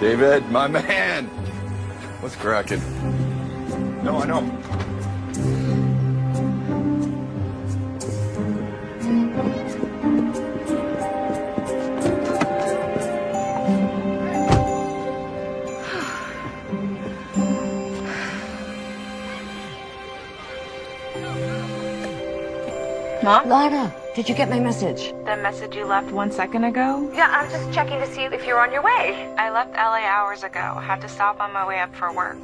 David, my man. What's cracking? No, I know. Mom? Lana, did you get my message? The message you left 1 second ago? Yeah, I'm just checking to see if you're on your way. I left LA hours ago. Had to stop on my way up for work.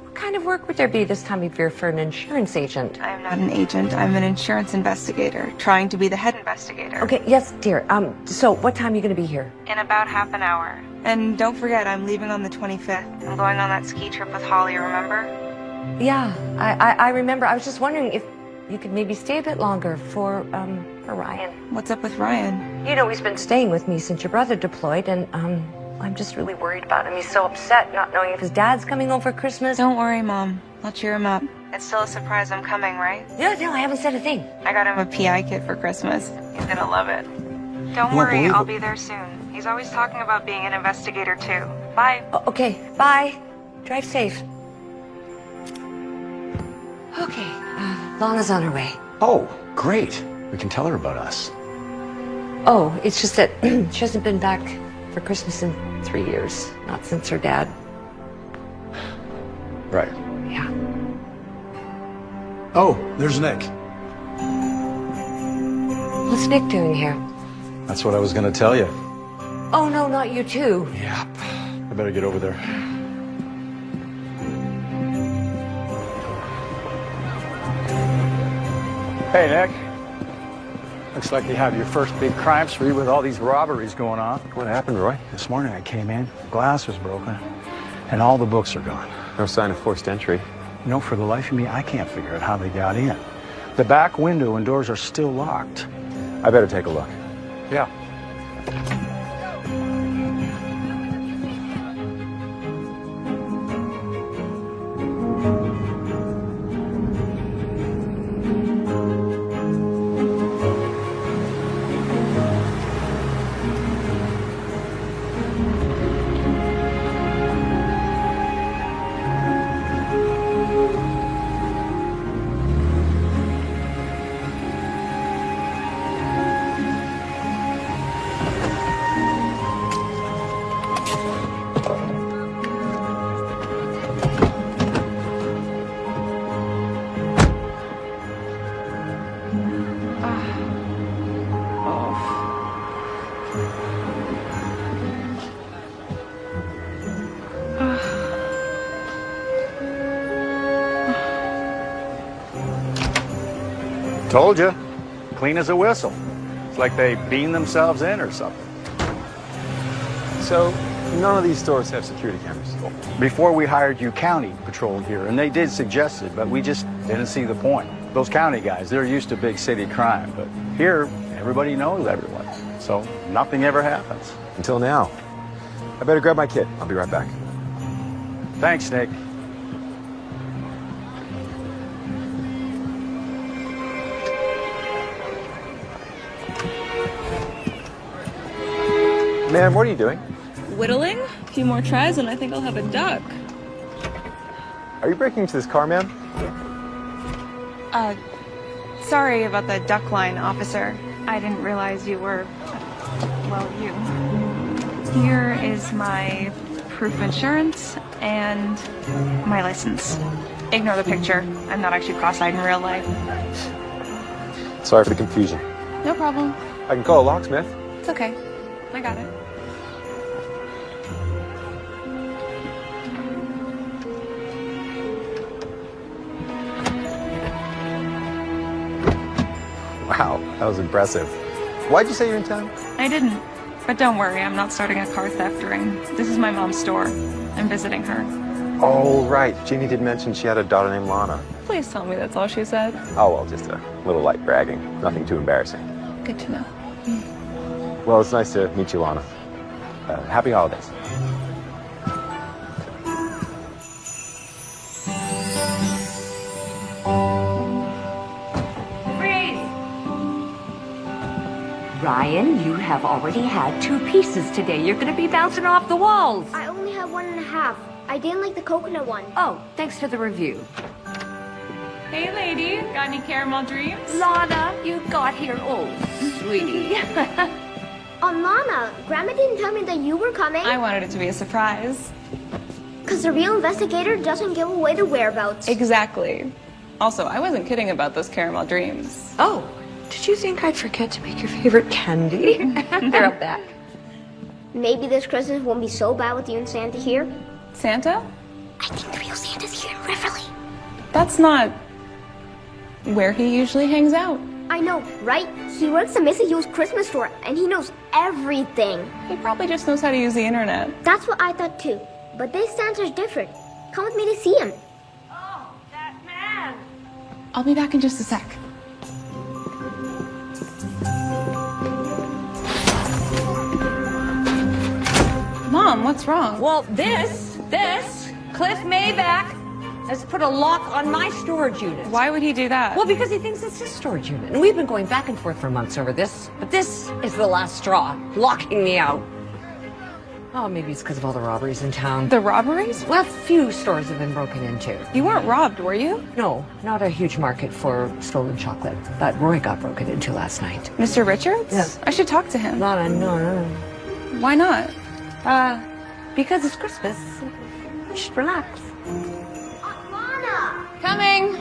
What kind of work would there be this time of year for an insurance agent? I'm not an agent. I'm an insurance investigator, trying to be the head investigator. Okay, yes, dear. So what time are you going to be here? In about half an hour. And don't forget, I'm leaving on the 25th. I'm going on that ski trip with Holly, remember? Yeah, I remember. I was just wondering if you could maybe stay a bit longer for Ryan. What's up with Ryan? You know, he's been staying with me since your brother deployed, and I'm just really worried about him. He's so upset not knowing if his dad's coming home for Christmas. Don't worry, Mom. I'll cheer him up. It's still a surprise I'm coming, right? No, I haven't said a thing. I got him a PI kit for Christmas. He's gonna love it. Don't worry, I'll be there soon. He's always talking about being an investigator, too. Bye. Okay, bye. Drive safe. Okay, Lana's on her way. Oh, great. We can tell her about us. Oh, it's just that she hasn't been back for Christmas in 3 years. Not since her dad. Right. Yeah. Oh, there's Nick. What's Nick doing here? That's what I was going to tell you. Oh, no, not you too. Yep. I better get over there. Hey, Nick. Looks like you have your first big crime spree with all these robberies going on. What happened, Roy? This morning I came in, glass was broken, and all the books are gone. No sign of forced entry. You know, for the life of me, I can't figure out how they got in. The back window and doors are still locked. I better take a look. Yeah. Told you. Clean as a whistle. It's like they beamed themselves in or something. So, none of these stores have security cameras. Before we hired you, county patrolled here, and they did suggest it, but we just didn't see the point. Those county guys, they're used to big city crime, but here, everybody knows everyone. So, nothing ever happens. Until now. I better grab my kit. I'll be right back. Thanks, Nick. Ma'am, what are you doing? Whittling? A few more tries and I think I'll have a duck. Are you breaking into this car, ma'am? Sorry about the duck line, officer. I didn't realize you were, well, you. Here is my proof of insurance and my license. Ignore the picture. I'm not actually cross-eyed in real life. Sorry for the confusion. No problem. I can call a locksmith. It's okay. I got it. Wow, that was impressive. Why'd you say you're in town? I didn't. But don't worry, I'm not starting a car theft ring. This is my mom's store. I'm visiting her. Oh, right. Jeannie did mention she had a daughter named Lana. Please tell me that's all she said. Oh, well, just a little light bragging. Nothing too embarrassing. Good to know. Well, it's nice to meet you, Lana. Happy holidays. Ryan, you have already had 2 pieces today. You're going to be bouncing off the walls. I only have 1.5. I didn't like the coconut one. Oh, thanks for the review. Hey, lady. Got any caramel dreams? Lana, you got here. Oh, sweetie. Lana, Grandma didn't tell me that you were coming. I wanted it to be a surprise. Because the real investigator doesn't give away the whereabouts. Exactly. Also, I wasn't kidding about those caramel dreams. Oh, did you think I'd forget to make your favorite candy? They're up back. Maybe this Christmas won't be so bad with you and Santa here. Santa? I think the real Santa's here in Riverly. That's not where he usually hangs out. I know, right? He works at Mrs. Yule's Christmas store, and he knows everything. He probably just knows how to use the internet. That's what I thought too. But this Santa's different. Come with me to see him. Oh, that man. I'll be back in just a sec. Mom, what's wrong? Well, Cliff Mayback has put a lock on my storage unit. Why would he do that? Well, because he thinks it's his storage unit. And we've been going back and forth for months over this. But this is the last straw, locking me out. Oh, maybe it's because of all the robberies in town. The robberies? Well, a few stores have been broken into. You weren't robbed, were you? No, not a huge market for stolen chocolate. That Roy got broken into last night. Mr. Richards? Yes. I should talk to him. Lana, no. Why not? Because it's Christmas. You should relax. Lana! Coming!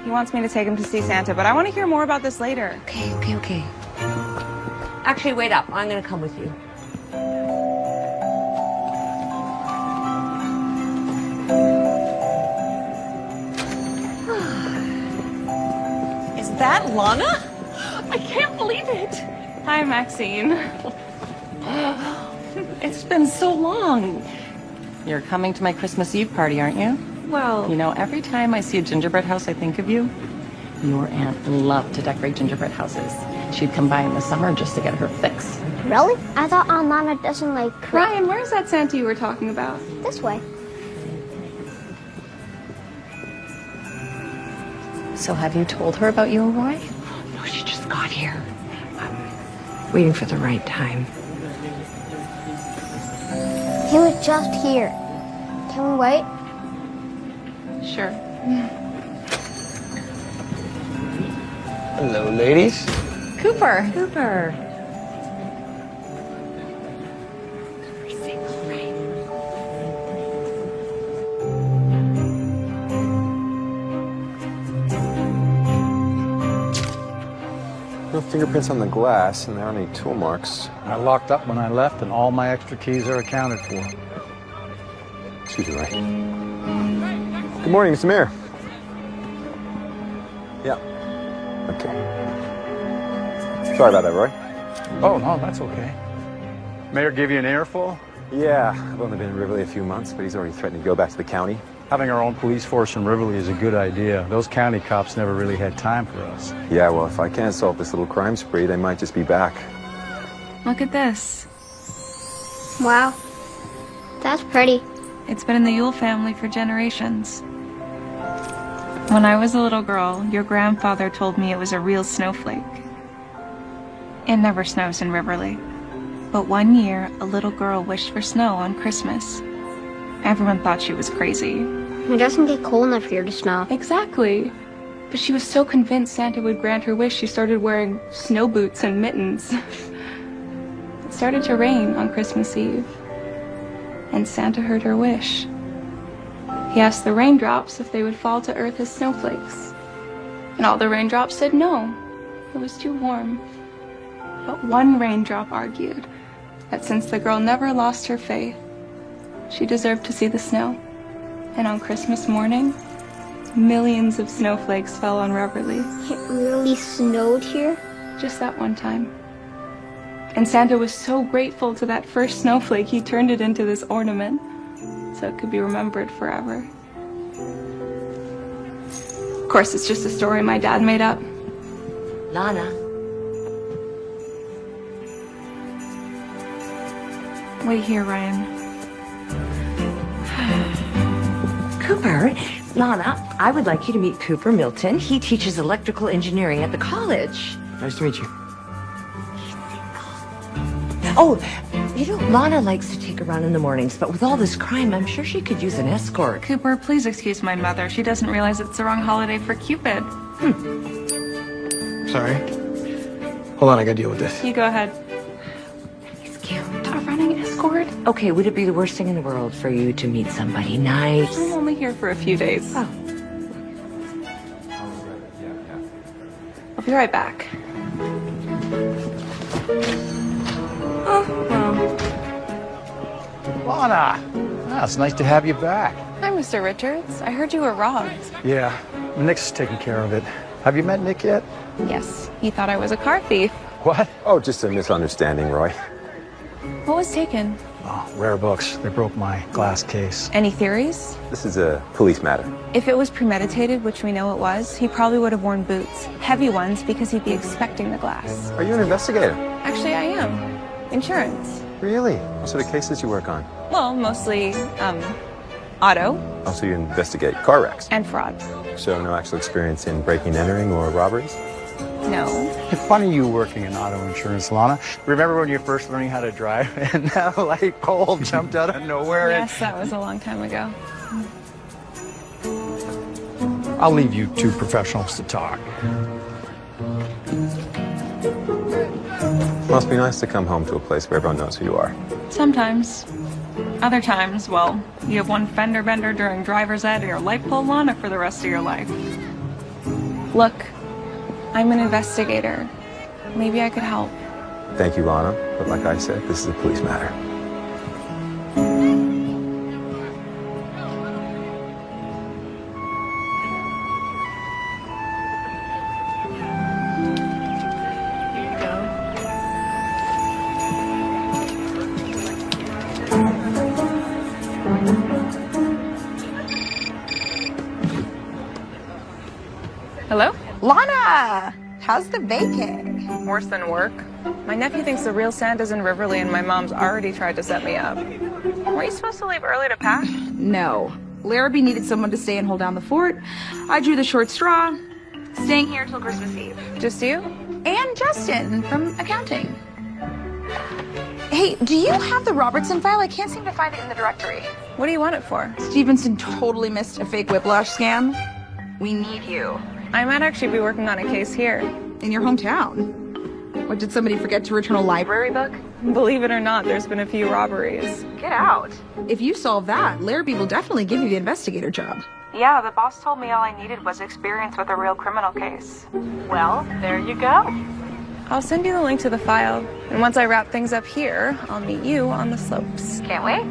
He wants me to take him to see Santa, but I want to hear more about this later. Okay. Actually, wait up. I'm going to come with you. Is that Lana? I can't believe it. Hi, Maxine. It's been so long. You're coming to my Christmas Eve party, aren't you? Well, You know, every time I see a gingerbread house, I think of you. Your aunt loved to decorate gingerbread houses. She'd come by in the summer just to get her fix. Really? I thought Aunt Lana doesn't like Ryan, where's that Santa you were talking about? this way. So have you told her about you and Roy? No, she just got here. I'm waiting for the right time. He was just here. Can we wait? Sure. Hello, ladies. Cooper. Everything all right? No fingerprints on the glass, and there aren't any tool marks. I locked up when I left, and all my extra keys are accounted for. Excuse me, Ray. Good morning, Mr. Mayor. Yeah. Okay. Sorry about that, Roy. Oh, no, that's okay. Mayor give you an earful? Yeah, I've only been in Riverly a few months, but he's already threatened to go back to the county. Having our own police force in Riverly is a good idea. Those county cops never really had time for us. Yeah, well, if I can't solve this little crime spree, they might just be back. Look at this. Wow. That's pretty. It's been in the Yule family for generations. When I was a little girl, your grandfather told me it was a real snowflake. It never snows in Riverly. But one year, a little girl wished for snow on Christmas. Everyone thought she was crazy. It doesn't get cold enough here to snow. Exactly. But she was so convinced Santa would grant her wish, she started wearing snow boots and mittens. It started to rain on Christmas Eve. And Santa heard her wish. He asked the raindrops if they would fall to earth as snowflakes. And all the raindrops said no. It was too warm. But one raindrop argued that since the girl never lost her faith, she deserved to see the snow. And on Christmas morning, millions of snowflakes fell on Reverly. It really snowed here? Just that one time. And Santa was so grateful to that first snowflake, he turned it into this ornament so it could be remembered forever. Of course, it's just a story my dad made up. Lana. Wait here, Ryan. Cooper, Lana, I would like you to meet Cooper Milton. He teaches electrical engineering at the college. Nice to meet you. Oh, you know, Lana likes to take a run in the mornings, but with all this crime, I'm sure she could use an escort. Cooper, please excuse my mother. She doesn't realize it's the wrong holiday for Cupid. Sorry. Hold on, I gotta deal with this. You go ahead. He's cute. A running escort? Okay, would it be the worst thing in the world for you to meet somebody nice? I'm only here for a few days. Oh. I'll be right back. Lana! Ah, it's nice to have you back. Hi, Mr. Richards. I heard you were robbed. Yeah, Nick's taking care of it. Have you met Nick yet? Yes, he thought I was a car thief. What? Oh, just a misunderstanding, Roy. What was taken? Oh, rare books. They broke my glass case. Any theories? This is a police matter. If it was premeditated, which we know it was, he probably would have worn boots. Heavy ones, because he'd be expecting the glass. Are you an investigator? Actually, I am. Insurance. Really? What sort of cases you work on? Well, mostly, auto Also, you investigate car wrecks. and fraud. So no actual experience in breaking and entering or robberies? No. It's funny you working in auto insurance, Lana. Remember when you first learning how to drive and that light pole jumped out of nowhere? Yes, that was a long time ago. I'll leave you two professionals to talk. Must be nice to come home to a place where everyone knows who you are. Sometimes. Other times, well, you have one fender bender during driver's ed and your light pole Lana for the rest of your life. Look, I'm an investigator. Maybe I could help. Thank you, Lana. But like I said, this is a police matter. Hello? Lana! How's the vacay? Worse than work. My nephew thinks the real Santa's in Riverly and my mom's already tried to set me up. Were you supposed to leave early to pack? No. Larrabee needed someone to stay and hold down the fort. I drew the short straw. Staying here till Christmas Eve. Just you? And Justin from accounting. Hey, do you have the Robertson file? I can't seem to find it in the directory. What do you want it for? Stevenson totally missed a fake whiplash scam. We need you. I might actually be working on a case here. In your hometown. What, did somebody forget to return a library book? Believe it or not, there's been a few robberies. Get out. If you solve that, Larrabee will definitely give you the investigator job. Yeah, the boss told me all I needed was experience with a real criminal case. Well, there you go. I'll send you the link to the file, and once I wrap things up here, I'll meet you on the slopes. Can't wait.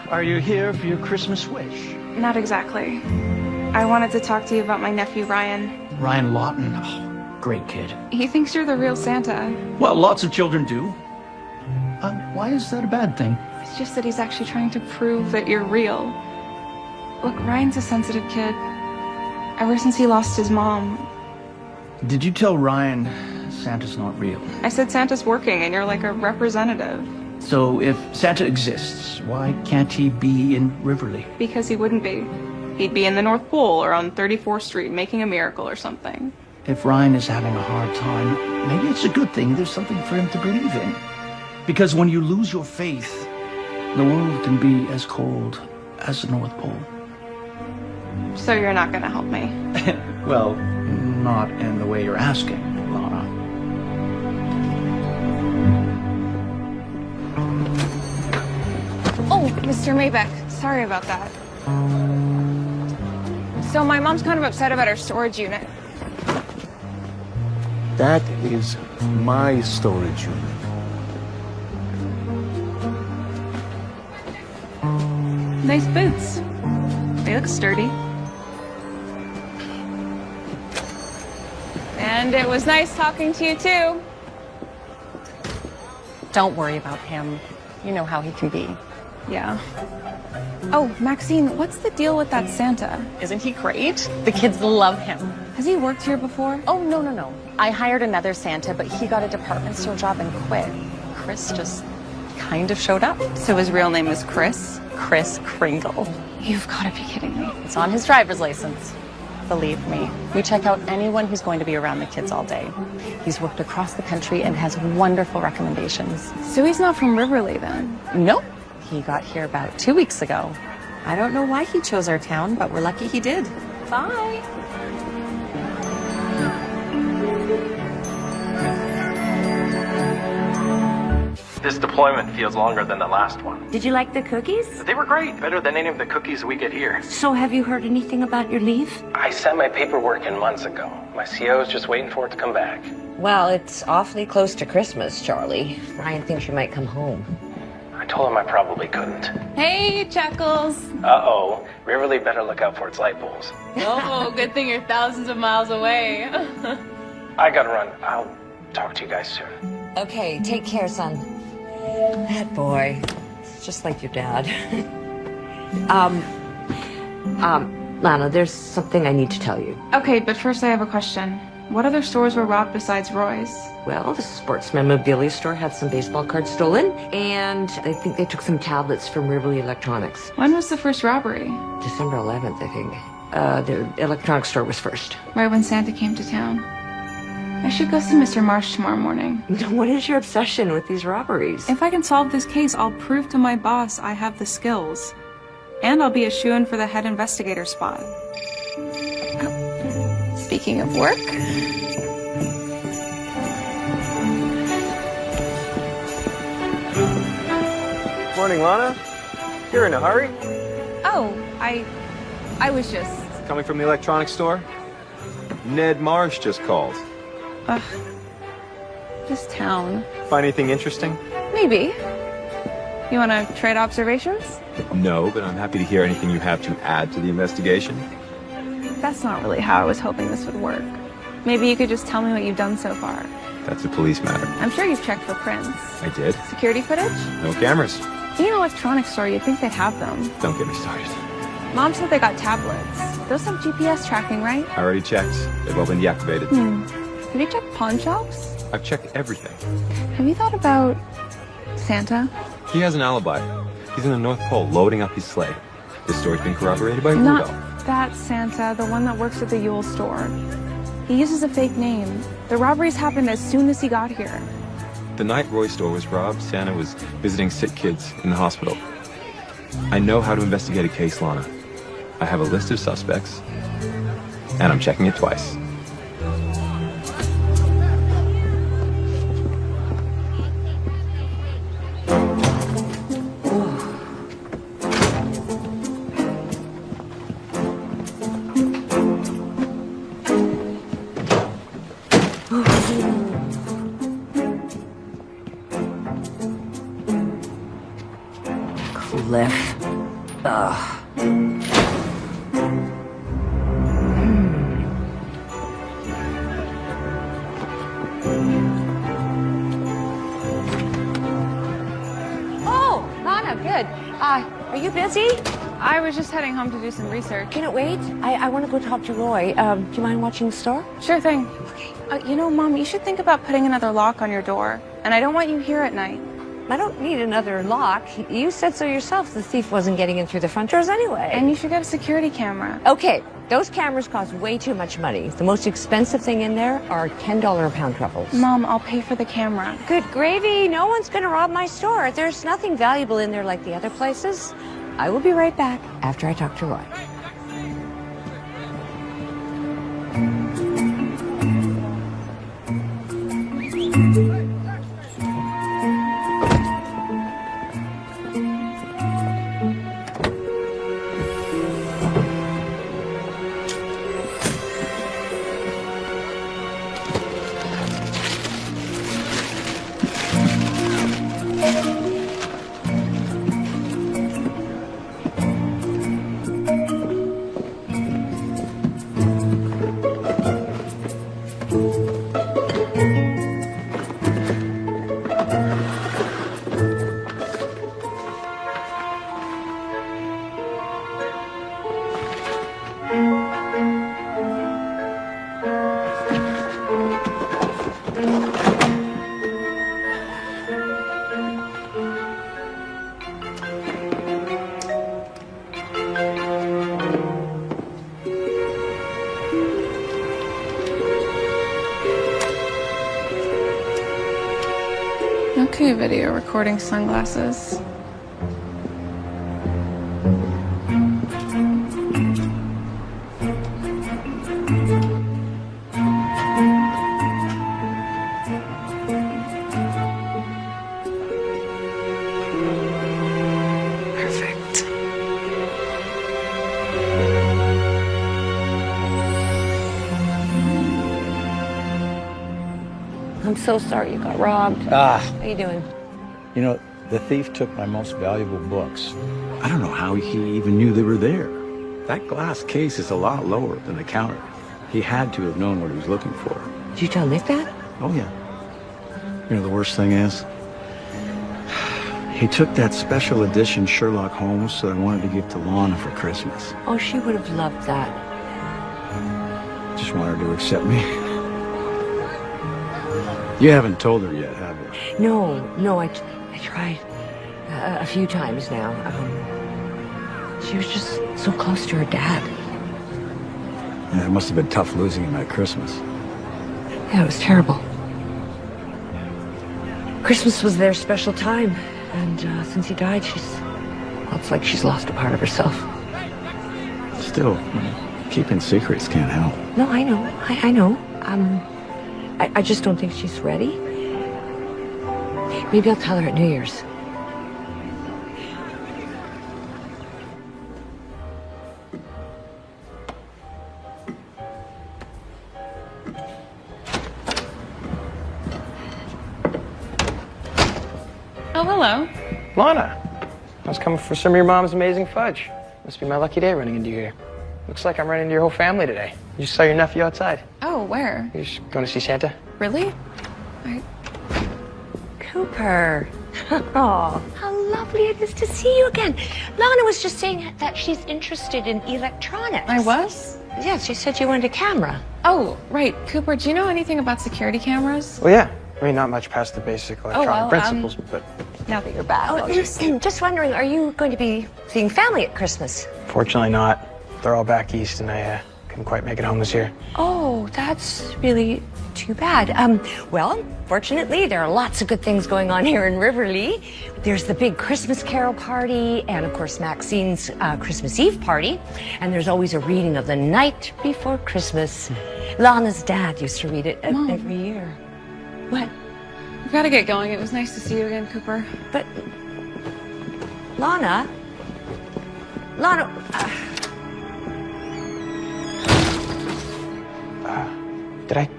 Are you here for your Christmas wish? Not exactly. I wanted to talk to you about my nephew, Ryan. Ryan Lawton. Oh, great kid. He thinks you're the real Santa. Well, lots of children do. Why is that a bad thing? It's just that he's actually trying to prove that you're real. Look, Ryan's a sensitive kid. Ever since he lost his mom. Did you tell Ryan Santa's not real? I said Santa's working and you're like a representative. So if Santa exists, why can't he be in Riverly? Because he wouldn't be. He'd be in the North Pole or on 34th Street making a miracle or something. If Ryan is having a hard time, maybe it's a good thing there's something for him to believe in. Because when you lose your faith, the world can be as cold as the North Pole. So you're not gonna help me? Well, not in the way you're asking, Lana. Oh, Mr. Maybeck, sorry about that. So my mom's kind of upset about her storage unit. That is my storage unit. Nice boots. They look sturdy. And it was nice talking to you too. Don't worry about him. You know how he can be. Yeah. Oh, Maxine, what's the deal with that Santa? Isn't he great? The kids love him. Has he worked here before? Oh, no. I hired another Santa, but he got a department store job and quit. Chris just kind of showed up. So his real name is Chris? Chris Kringle. You've got to be kidding me. It's on his driver's license. Believe me, we check out anyone who's going to be around the kids all day. He's worked across the country and has wonderful recommendations. So he's not from Riverly then? Nope. He got here about 2 weeks ago. I don't know why he chose our town, but we're lucky he did. Bye. This deployment feels longer than the last one. Did you like the cookies? They were great, better than any of the cookies we get here. So have you heard anything about your leave? I sent my paperwork in months ago. My CO is just waiting for it to come back. Well, it's awfully close to Christmas, Charlie. Ryan thinks you might come home. I told him I probably couldn't. Hey, Chuckles. Uh-oh. Riverly better look out for its light poles. Oh, good thing you're thousands of miles away. I gotta run. I'll talk to you guys soon. Okay, take care, son. That boy. It's just like your dad. Lana, there's something I need to tell you. Okay, but first I have a question. What other stores were robbed besides Roy's? Well, the sports memorabilia store had some baseball cards stolen, and I think they took some tablets from Riverly Electronics. When was the first robbery? December 11th, I think. The electronics store was first. Right when Santa came to town. I should go see Mr. Marsh tomorrow morning. What is your obsession with these robberies? If I can solve this case, I'll prove to my boss I have the skills. And I'll be a shoo-in for the head investigator spot. Speaking of work... Morning, Lana. You're in a hurry? Oh, I was just... Coming from the electronics store? Ned Marsh just called. Ugh. This town. Find anything interesting? Maybe. You want to trade observations? No, but I'm happy to hear anything you have to add to the investigation. That's not really how I was hoping this would work. Maybe you could just tell me what you've done so far. That's a police matter. I'm sure you've checked for prints. I did. Security footage? No cameras. In an electronics store, you'd think they'd have them. Don't get me started. Mom said they got tablets. Those have GPS tracking, right? I already checked. They've all been deactivated. Have you checked pawn shops? I've checked everything. Have you thought about Santa? He has an alibi. He's in the North Pole loading up his sleigh. This story's been corroborated by Not Rudolph. that Santa, the one that works at the Yule store. He uses a fake name. The robberies happened as soon as he got here. The night Roy's store was robbed, Santa was visiting sick kids in the hospital. I know how to investigate a case, Lana. I have a list of suspects, and I'm checking it twice. Cliff. Ugh. Oh, Lana, good. Are you busy? I was just heading home to do some research. Can it wait? I want to go talk to Roy. Do you mind watching the store? Sure thing. Okay. You know, Mom, you should think about putting another lock on your door. And I don't want you here at night. I don't need another lock. You said so yourself. The thief wasn't getting in through the front doors anyway. And you should get a security camera. Okay, those cameras cost way too much money. The most expensive thing in there are $10 a pound truffles. Mom, I'll pay for the camera. Good gravy. No one's going to rob my store. There's nothing valuable in there like the other places. I will be right back after I talk to Roy. Okay, video recording sunglasses. Perfect. I'm so sorry you got robbed. Ah, How you doing? you know, the thief took my most valuable books. I don't know how he even knew they were there. That glass case is a lot lower than the counter. He had to have known what he was looking for. Did you tell Nick that? Oh, yeah. You know, the worst thing is, he took that special edition Sherlock Holmes that I wanted to give to Lana for Christmas. Oh, she would have loved that. Just wanted her to accept me. You haven't told her yet, have you? No, I tried a few times now. She was just so close to her dad. Yeah, it must have been tough losing him at Christmas. Yeah, it was terrible. Christmas was their special time, and since he died, it's like she's lost a part of herself. Still, keeping secrets can't help. No, I know. I know. I just don't think she's ready. Maybe I'll tell her at New Year's. Oh, hello. Lana, I was coming for some of your mom's amazing fudge. Must be my lucky day running into you here. Looks like I'm running into your whole family today. You just saw your nephew outside. Oh, where? You just going to see Santa? Really? Cooper. Oh, how lovely it is to see you again. Lana was just saying that she's interested in electronics. I was? Yeah, she said you wanted a camera. Oh, right. Cooper, do you know anything about security cameras? Well, yeah. I mean, not much past the basic electronic well, principles, but Now that you're back, Oh, I'll just... just wondering, are you going to be seeing family at Christmas? fortunately not. They're all back east, and I couldn't quite make it home this year. Oh, that's really too bad. Well, fortunately, there are lots of good things going on here in Riverly. There's the big Christmas Carol party, and of course, Maxine's Christmas Eve party. And there's always a reading of The Night Before Christmas. Lana's dad used to read it every year. What? I've got to get going. It was nice to see you again, Cooper. But, Lana, Did I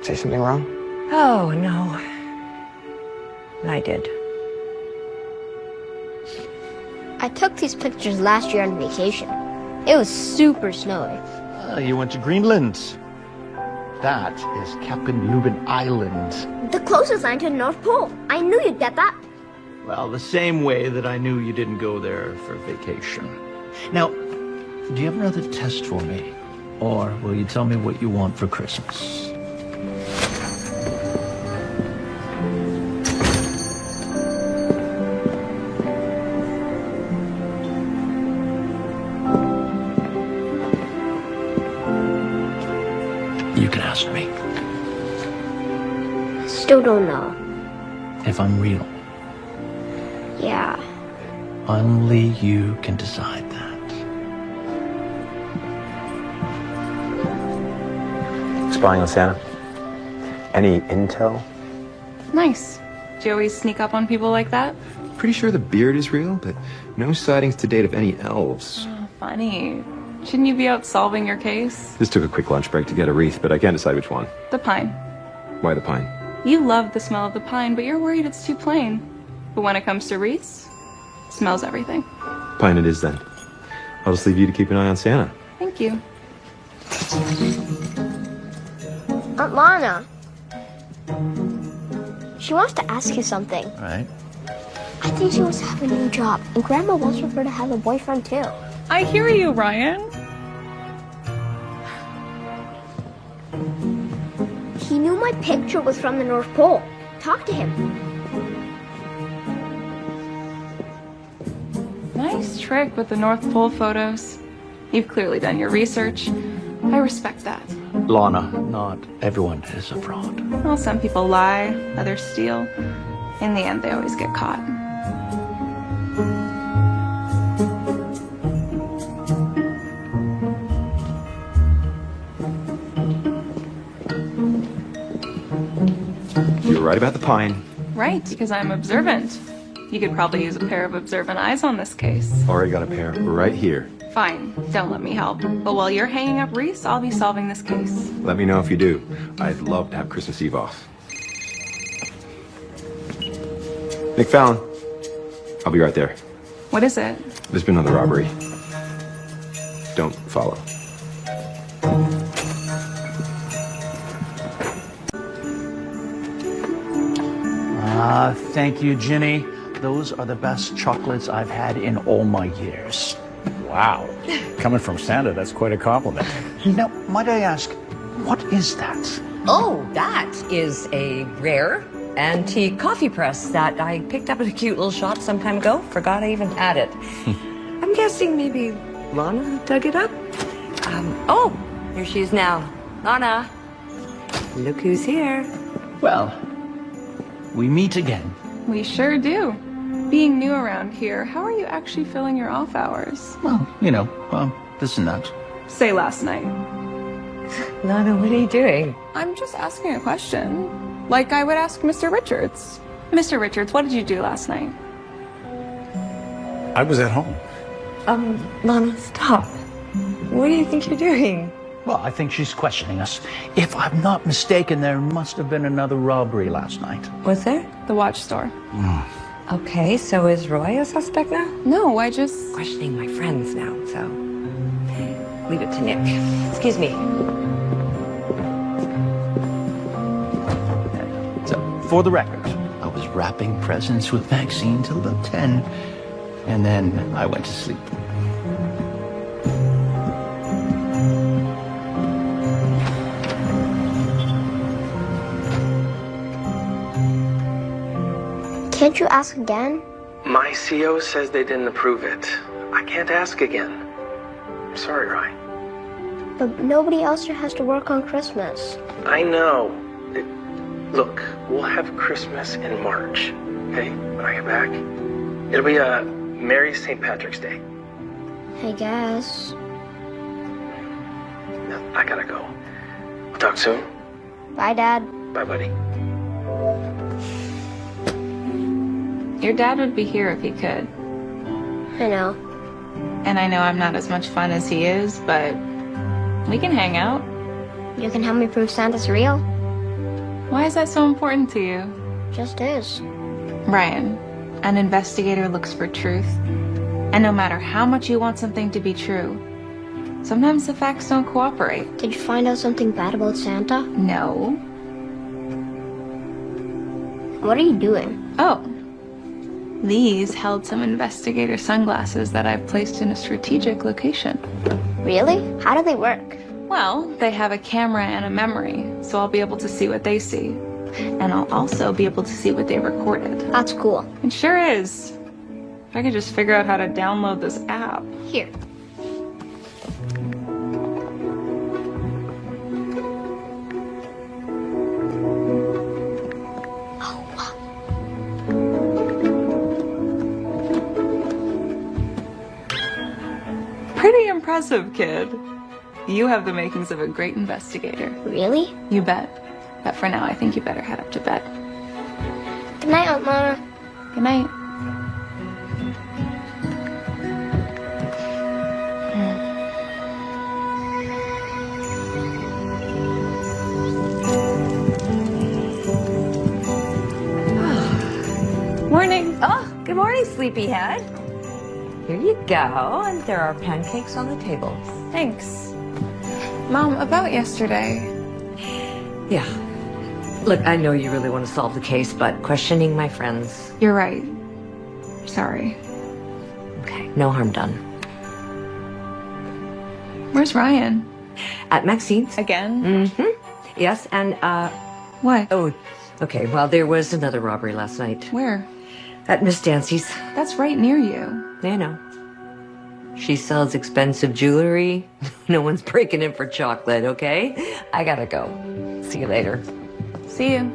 say something wrong? oh no, I did. I took these pictures last year on vacation. It was super snowy. You went to Greenland. That is Captain Lubin Island. The closest line to the North Pole. I knew you'd get that. Well, the same way that I knew you didn't go there for vacation. Now, do you have another test for me? Or will you tell me what you want for Christmas? You can ask me. Still don't know. If I'm real. Yeah. Only you can decide that. Spying on Santa? Any intel? Nice. Do you always sneak up on people like that? Pretty sure the beard is real, but no sightings to date of any elves. Oh, funny. Shouldn't you be out solving your case? Just took a quick lunch break to get a wreath, but I can't decide which one. The pine. Why the pine? You love the smell of the pine, but you're worried it's too plain. But when it comes to wreaths, it smells everything. Pine it is then. I'll just leave you to keep an eye on Santa. Thank you. Aunt Lana. She wants to ask you something. All right. I think she wants to have a new job, and Grandma wants her to have a boyfriend too. I hear you, Ryan. He knew my picture was from the North Pole. Talk to him. Nice trick with the North Pole photos. You've clearly done your research. I respect that. Lana, not everyone is a fraud. Well, some people lie, others steal. In the end, they always get caught. You're right about the pine. Right, because I'm observant. You could probably use a pair of observant eyes on this case. Already got a pair right here. Fine, don't let me help. But while you're hanging up Reese, I'll be solving this case. Let me know if you do. I'd love to have Christmas Eve off. Nick Fallon. I'll be right there. What is it? There's been another robbery. Don't follow. Thank you, Ginny. Those are the best chocolates I've had in all my years. Wow. Coming from Santa, that's quite a compliment. Now, might I ask, what is that? Oh, that is a rare antique coffee press that I picked up at a cute little shop some time ago. Forgot I even had it. I'm guessing maybe Lana dug it up? Oh, here she is now. Lana, look who's here. Well, we meet again. We sure do. Being new around here, how are you actually filling your off hours? Well, this and that. Say last night. Lana, what are you doing? I'm just asking a question. Like I would ask Mr. Richards. Mr. Richards, what did you do last night? I was at home. Lana, stop. What do you think you're doing? Well, I think she's questioning us. If I'm not mistaken, there must have been another robbery last night. Was there? The watch store. Okay, so is Roy a suspect now? No, I just... Questioning my friends now, so... Leave it to Nick. Excuse me. So, for the record, I was wrapping presents with Maxine till about 10, and then I went to sleep. Can't you ask again? My CO says they didn't approve it. I can't ask again. I'm sorry, Ryan. But nobody else here has to work on Christmas. I know. Look, we'll have Christmas in March, okay? When I get back. It'll be Merry St. Patrick's Day. I guess. No, I gotta go. We'll talk soon. Bye, Dad. Bye, buddy. Your dad would be here if he could. I know. And I know I'm not as much fun as he is, but we can hang out. You can help me prove Santa's real? Why is that so important to you? Just is. Ryan, an investigator looks for truth. And no matter how much you want something to be true, sometimes the facts don't cooperate. Did you find out something bad about Santa? No. What are you doing? Oh. These held some investigator sunglasses that I've placed in a strategic location. Really? How do they work? Well, they have a camera and a memory, so I'll be able to see what they see. And I'll also be able to see what they recorded. That's cool. It sure is. If I could just figure out how to download this app. Here. Pretty impressive, kid. You have the makings of a great investigator. Really? You bet. But for now, I think you better head up to bed. Good night, Aunt Lana. Good night. Morning. Oh, good morning, sleepyhead. Here you go, and there are pancakes on the table. Thanks. Mom, about yesterday. Yeah. Look, I know you really want to solve the case, but questioning my friends... You're right. Sorry. Okay, no harm done. Where's Ryan? At Maxine's. Again? Mm-hmm. Yes, and, What? Oh, okay, well, there was another robbery last night. Where? At Miss Dancy's. That's right near you. I know. She sells expensive jewelry. No one's breaking in for chocolate, okay? I gotta go. See you later. See you.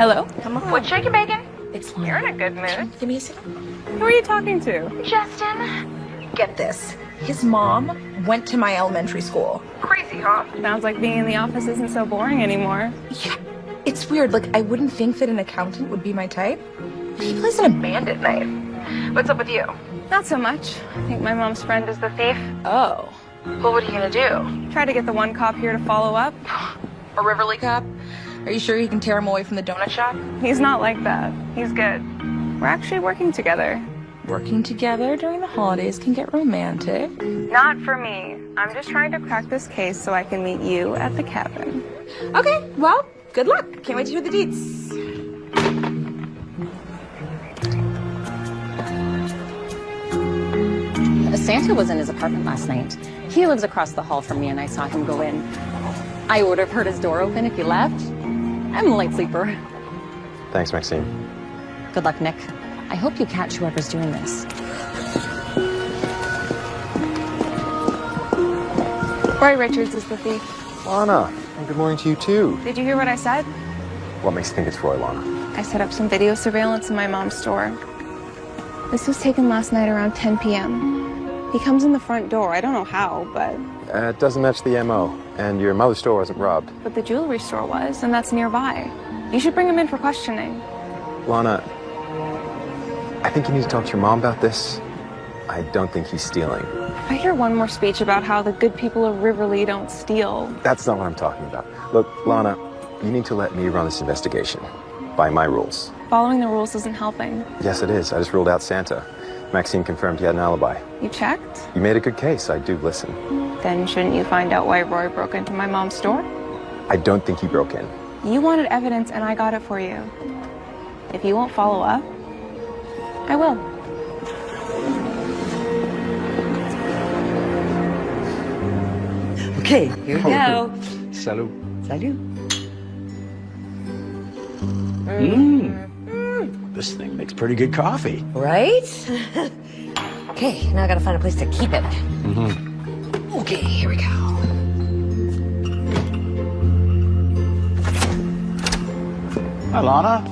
Hello? Come on. What's shaking bacon? It's You're in a good mood. Give me a second. Who are you talking to? Justin. Get this. His mom went to my elementary school. Crazy, huh? Sounds like being in the office isn't so boring anymore. Yeah. It's weird. Like, I wouldn't think that an accountant would be my type. He plays in a band at night. What's up with you? Not so much. I think my mom's friend is the thief. Oh. Well, what are you gonna do? Try to get the one cop here to follow up. A Riverly cop? Are you sure you can tear him away from the donut shop? He's not like that. He's good. We're actually working together. Working together during the holidays can get romantic. Not for me. I'm just trying to crack this case so I can meet you at the cabin. Okay, well, good luck. Can't wait to hear the deets. Santa was in his apartment last night. He lives across the hall from me, and I saw him go in. I would have heard his door open if he left. I'm a light sleeper. Thanks, Maxine. Good luck, Nick. I hope you catch whoever's doing this. Roy Richards is the thief. Lana, and good morning to you too. Did you hear what I said? What makes you think it's Roy, Lana? I set up some video surveillance in my mom's store. This was taken last night around 10 p.m. He comes in the front door. I don't know how, but... It doesn't match the MO, and your mother's store wasn't robbed. But the jewelry store was, and that's nearby. You should bring him in for questioning. Lana, I think you need to talk to your mom about this. I don't think he's stealing. I hear one more speech about how the good people of Riverly don't steal. That's not what I'm talking about. Look, Lana, you need to let me run this investigation. By my rules. Following the rules isn't helping. Yes, it is. I just ruled out Santa. Maxine confirmed he had an alibi. You checked? You made a good case. I do listen. Then shouldn't you find out why Roy broke into my mom's store? I don't think he broke in. You wanted evidence and I got it for you. If you won't follow up, I will. Okay, here we go. Salut. Salut. This thing makes pretty good coffee. Right? Okay, now I gotta find a place to keep it. Okay, here we go. Hi, Lana.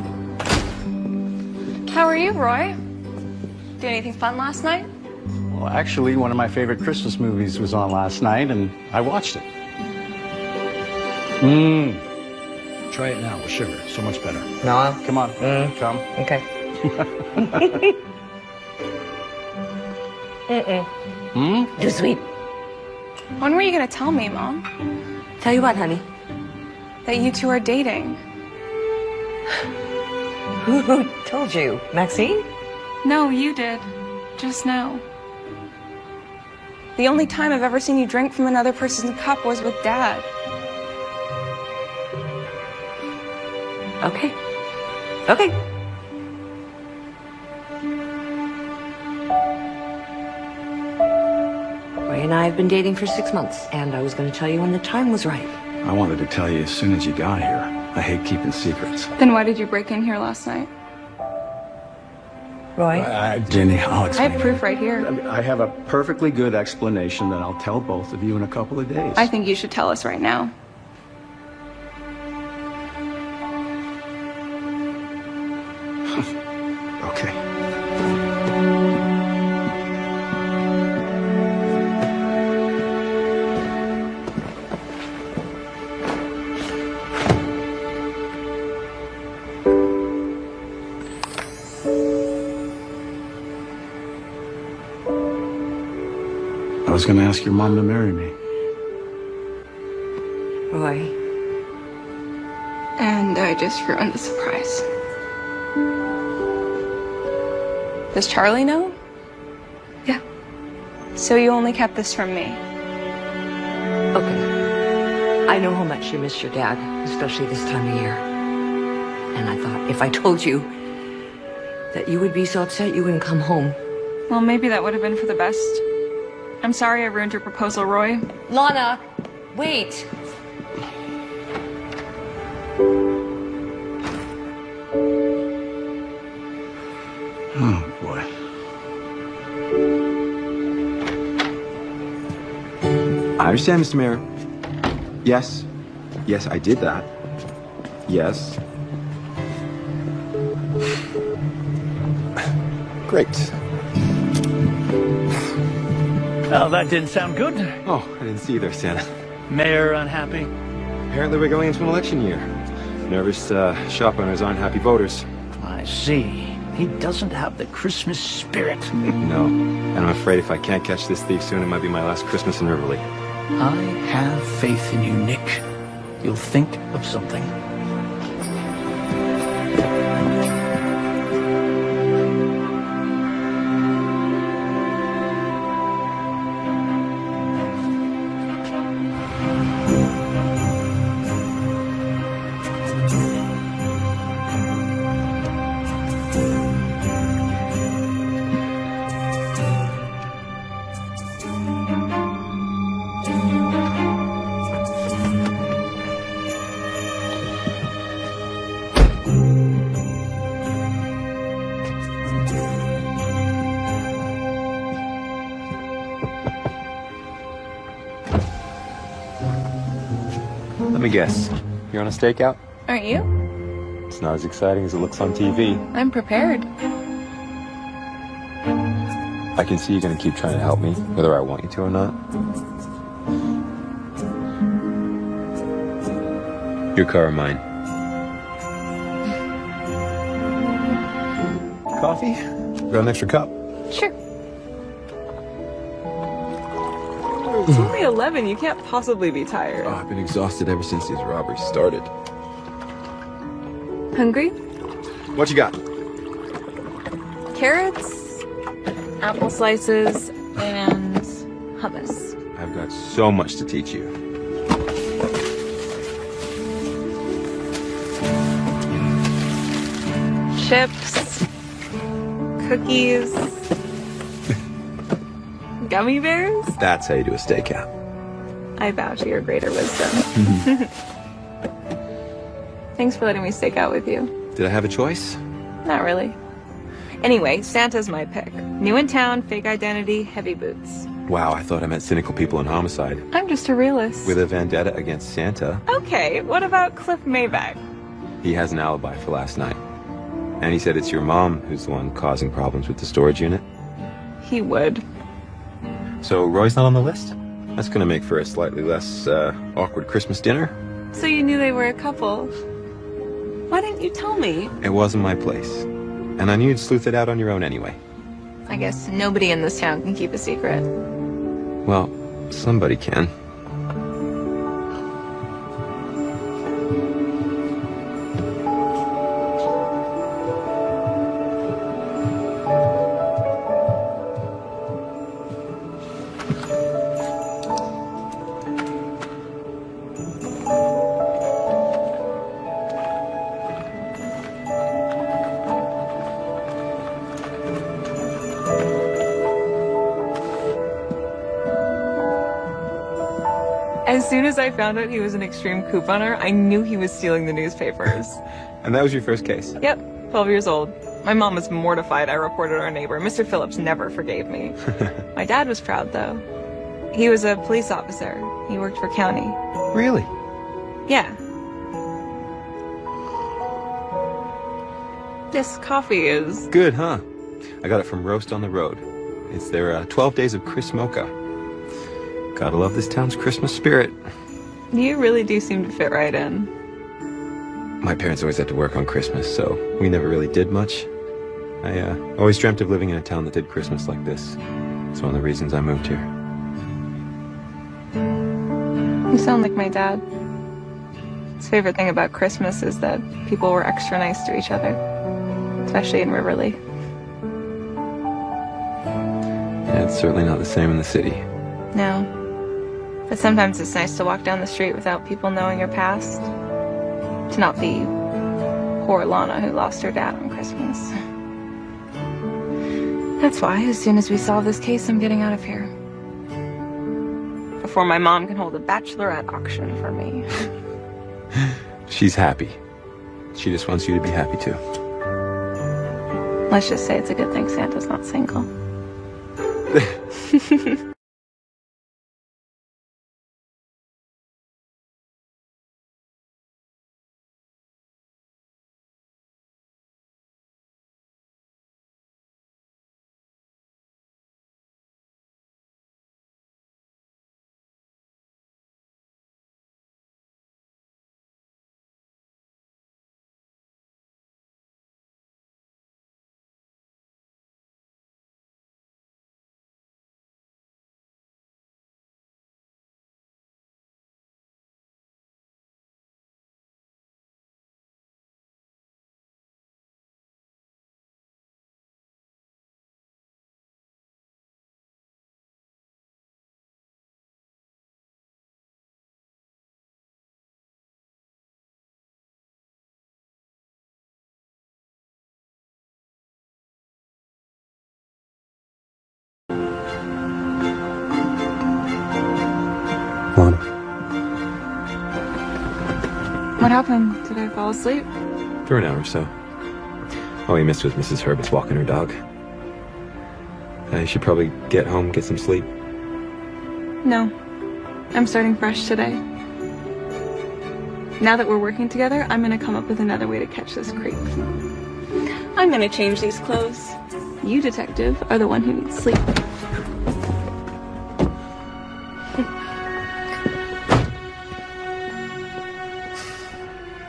How are you, Roy? Do anything fun last night? Well, actually, one of my favorite Christmas movies was on last night, and I watched it. Try it now with sugar. So much better. No? Come on. Come. Okay. Too sweet. When were you gonna tell me, Mom? Tell you what, honey. That you two are dating? Who told you? Maxine? No, you did. Just now. The only time I've ever seen you drink from another person's cup was with Dad. Okay. Okay. Roy and I have been dating for 6 months, and I was going to tell you when the time was right. I wanted to tell you as soon as you got here. I hate keeping secrets. Then why did you break in here last night? Roy? Jenny, I'll I explain. have proof right here. I have a perfectly good explanation that I'll tell both of you in a couple of days. I think you should tell us right now. Okay. I was going to ask your mom to marry me. Roy? And I just ruined the surprise. Does Charlie know? Yeah. So you only kept this from me? Okay. I know how much you miss your dad, especially this time of year. And I thought if I told you that you would be so upset you wouldn't come home. Well, maybe that would have been for the best. I'm sorry I ruined your proposal, Roy. Lana, wait. Oh, boy. I understand, Mr. Mayor. Yes. Yes, I did that. Yes. Great. Well, that didn't sound good. Oh, I didn't see you there, Santa. Mayor unhappy. Apparently we're going into an election year. Nervous shop owners aren't happy voters. I see. He doesn't have the Christmas spirit. No. And I'm afraid if I can't catch this thief soon, it might be my last Christmas in Riverly. I have faith in you, Nick. You'll think of something. Let me guess. You're on a stakeout? Aren't you? It's not as exciting as it looks on TV. I'm prepared. I can see you're going to keep trying to help me, whether I want you to or not. Your car or mine? Coffee? Got an extra cup? Sure. It's only 11. You can't possibly be tired. Oh, I've been exhausted ever since these robberies started. Hungry? What you got? Carrots, apple slices, and hummus. I've got so much to teach you. Chips, cookies, gummy bears. That's how you do a stakeout. I bow to your greater wisdom. Thanks for letting me stake out with you. Did I have a choice? Not really. Anyway, Santa's my pick. New in town, fake identity, heavy boots. Wow, I thought I meant cynical people in homicide. I'm just a realist. With a vendetta against Santa. Okay, what about Cliff Mayback? He has an alibi for last night. And he said it's your mom who's the one causing problems with the storage unit. He would. So Roy's not on the list? That's gonna make for a slightly less awkward Christmas dinner. So you knew they were a couple. Why didn't you tell me? It wasn't my place. And I knew you'd sleuth it out on your own anyway. I guess nobody in this town can keep a secret. Well, somebody can. As soon as I found out he was an extreme couponer, I knew he was stealing the newspapers. And that was your first case? Yep, 12 years old. My mom was mortified I reported our neighbor. Mr. Phillips never forgave me. My dad was proud, though. He was a police officer. He worked for county. Really? Yeah. This coffee is... Good, huh? I got it from Roast on the Road. It's their 12 days of Chris Mocha. Gotta love this town's Christmas spirit. You really do seem to fit right in. My parents always had to work on Christmas, so we never really did much. I always dreamt of living in a town that did Christmas like this. It's one of the reasons I moved here. You sound like my dad. His favorite thing about Christmas is that people were extra nice to each other, especially in Riverly. Yeah, it's certainly not the same in the city. No. But sometimes it's nice to walk down the street without people knowing your past. To not be poor Lana who lost her dad on Christmas. That's why, as soon as we solve this case, I'm getting out of here. Before my mom can hold a bachelorette auction for me. She's happy. She just wants you to be happy too. Let's just say it's a good thing Santa's not single. What happened? Did I fall asleep? For an hour or so. All we missed was Mrs. Herbert's walking her dog. I should probably get home, get some sleep. No. I'm starting fresh today. Now that we're working together, I'm gonna come up with another way to catch this creep. I'm gonna change these clothes. You, detective, are the one who needs sleep.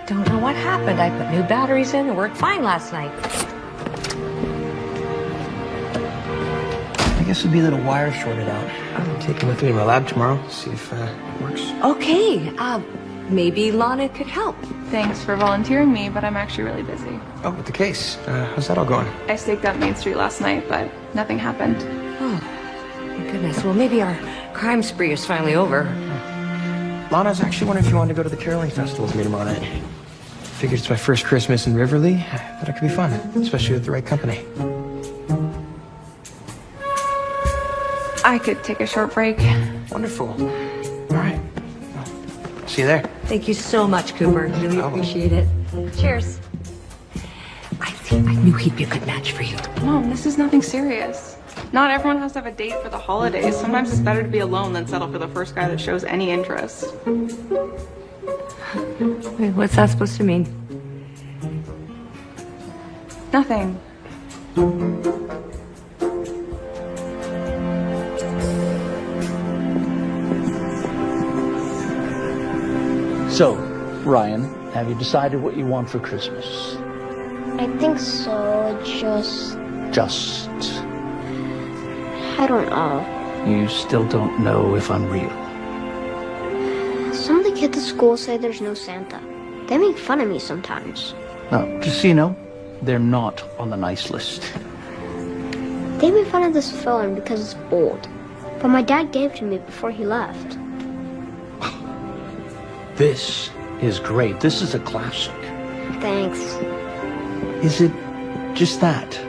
Don't know what happened. I put new batteries in. It worked fine last night. I guess it'd be that a wire shorted out. I'll take it with me to my lab tomorrow, see if it works. Okay, maybe Lana could help. Thanks for volunteering me, but I'm actually really busy. Oh, with the case. How's that all going? I staked out Main Street last night, but nothing happened. Oh, my goodness. Well, maybe our crime spree is finally over. Lana's actually wondering if you wanted to go to the caroling festival with me tomorrow night. Figured it's my first Christmas in Riverly. Thought it could be fun, especially with the right company. I could take a short break. Wonderful. All right. Well, see you there. Thank you so much, Cooper. Really appreciate it. Cheers. I knew he'd be a good match for you. Mom, this is nothing serious. Not everyone has to have a date for the holidays. Sometimes it's better to be alone than settle for the first guy that shows any interest. Wait, what's that supposed to mean? Nothing. So, Ryan, have you decided what you want for Christmas? I think so, just... I don't know. You still don't know if I'm real. Some of the kids at school say there's no Santa. They make fun of me sometimes. No, just so you know, they're not on the nice list. They made fun of this film because it's old. But my dad gave it to me before he left. This is great. This is a classic. Thanks. Is it just that?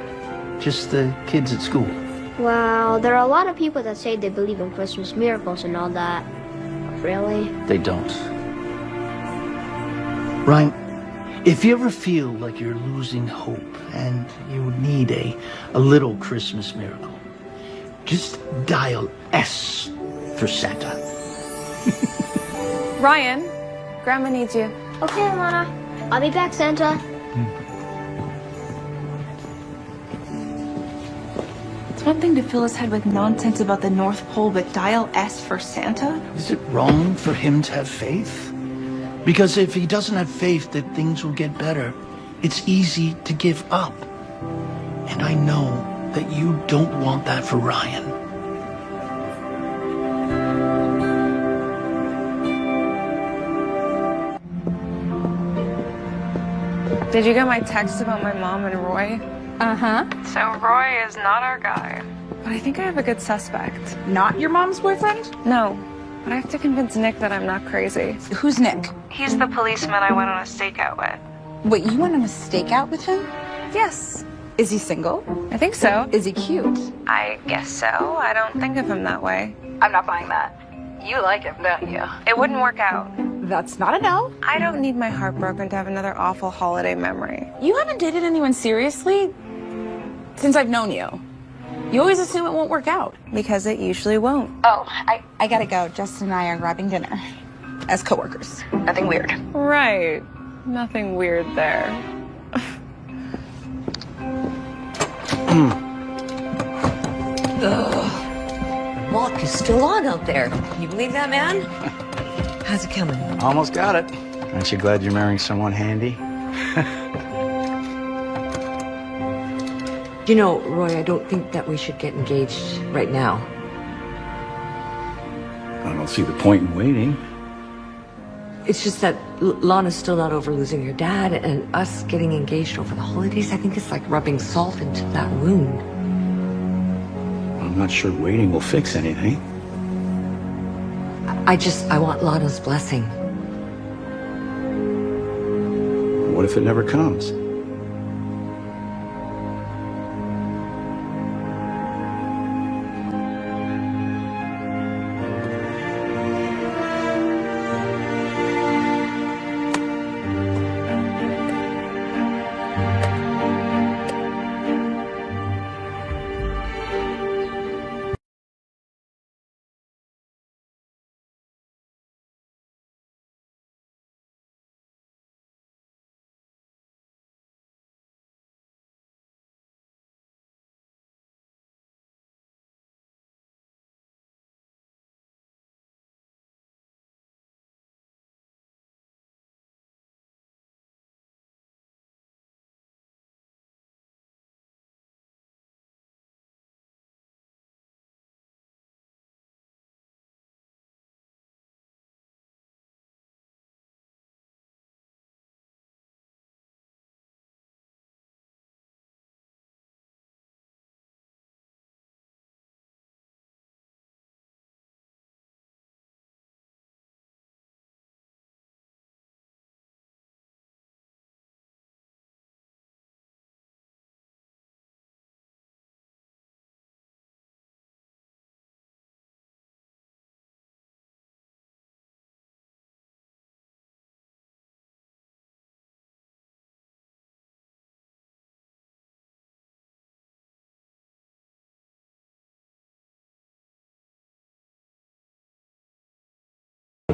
Just the kids at school? Well, there are a lot of people that say they believe in Christmas miracles and all that. Really? They don't. Ryan, if you ever feel like you're losing hope and you need a little Christmas miracle, just dial S for Santa. Ryan, Grandma needs you. Okay, Lana. I'll be back, Santa. It's one thing to fill his head with nonsense about the North Pole, but dial S for Santa? Is it wrong for him to have faith? Because if he doesn't have faith that things will get better, it's easy to give up. And I know that you don't want that for Ryan. Did you get my text about my mom and Roy? Uh-huh. So Roy is not our guy. But I think I have a good suspect. Not your mom's boyfriend? No, but I have to convince Nick that I'm not crazy. Who's Nick? He's the policeman I went on a stakeout with. Wait, you went on a stakeout with him? Yes. Is he single? I think so. Is he cute? I guess so. I don't think of him that way. I'm not buying that. You like him, don't you? It wouldn't work out. That's not a no. I don't need my heart broken to have another awful holiday memory. You haven't dated anyone seriously since I've known you. You always assume it won't work out. Because it usually won't. Oh, I gotta go. Justin and I are grabbing dinner. As coworkers. Nothing weird. Right. Nothing weird there. Lock is still on out there. Can you believe that, man? How's it coming? Almost got it. Aren't you glad you're marrying someone handy? You know, Roy, I don't think that we should get engaged right now. I don't see the point in waiting. It's just that Lana's still not over losing her dad, and us getting engaged over the holidays, I think it's like rubbing salt into that wound. I'm not sure waiting will fix anything. I want Lana's blessing. What if it never comes?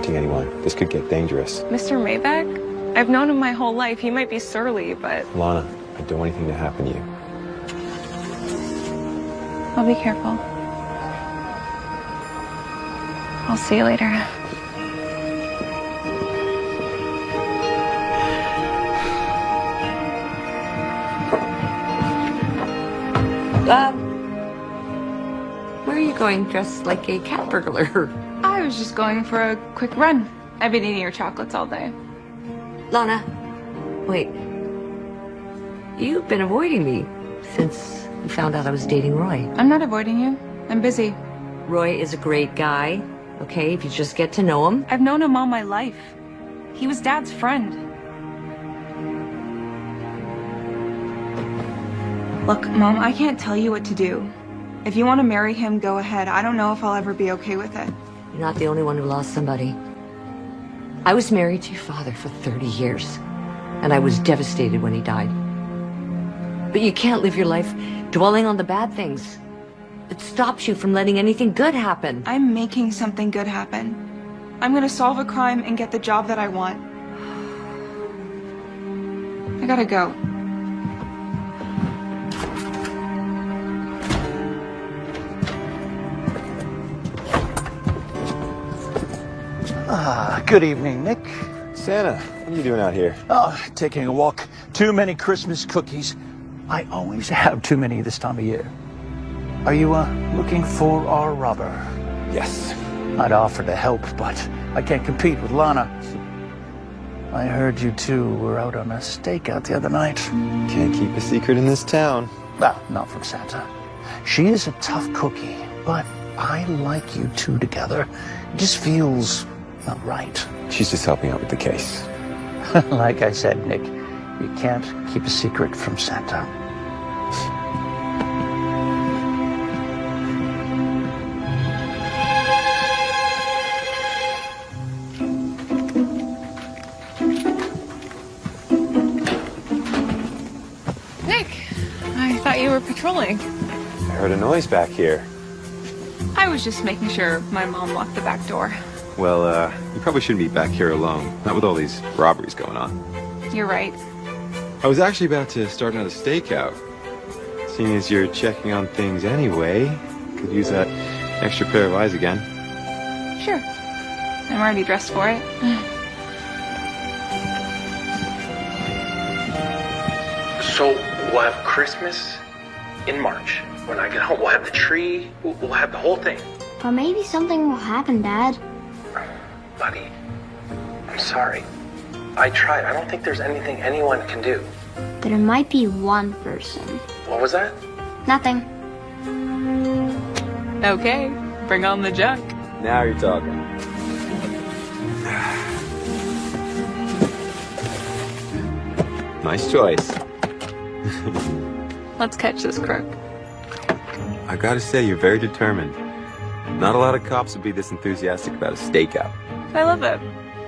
confronting anyone. This could get dangerous. Mr. Maybeck? I've known him my whole life. He might be surly, but... Lana, I don't want anything to happen to you. I'll be careful. I'll see you later. Where are you going dressed like a cat burglar? I was just going for a quick run. I've been eating your chocolates all day. Lana, wait. You've been avoiding me since you found out I was dating Roy. I'm not avoiding you. I'm busy. Roy is a great guy, okay, if you just get to know him. I've known him all my life. He was Dad's friend. Look, Mom, I can't tell you what to do. If you want to marry him, go ahead. I don't know if I'll ever be okay with it. You're not the only one who lost somebody. I was married to your father for 30 years, and I was devastated when he died. But you can't live your life dwelling on the bad things. It stops you from letting anything good happen. I'm making something good happen. I'm gonna solve a crime and get the job that I want. I gotta go. Good evening, Nick. Santa, what are you doing out here? Oh, taking a walk. Too many Christmas cookies. I always have too many this time of year. Are you, looking for our robber? Yes. I'd offer to help, but I can't compete with Lana. I heard you two were out on a stakeout the other night. Can't keep a secret in this town. Well, not from Santa. She is a tough cookie, but I like you two together. It just feels not right. She's just helping out with the case. Like I said, Nick, you can't keep a secret from Santa. Nick, I thought you were patrolling. I heard a noise back here. I was just making sure my mom locked the back door. Well, you probably shouldn't be back here alone. Not with all these robberies going on. You're right. I was actually about to start another stakeout. Seeing as you're checking on things anyway, could use that extra pair of eyes again. Sure. I'm already dressed for it. So, we'll have Christmas in March. When I get home, we'll have the tree, we'll have the whole thing. But maybe something will happen, Dad. Buddy, I'm sorry. I tried. I don't think there's anything anyone can do. There might be one person. What was that? Nothing. Okay, bring on the junk. Now you're talking. Nice choice. Let's catch this crook. I gotta say, you're very determined. Not a lot of cops would be this enthusiastic about a stakeout. I love it.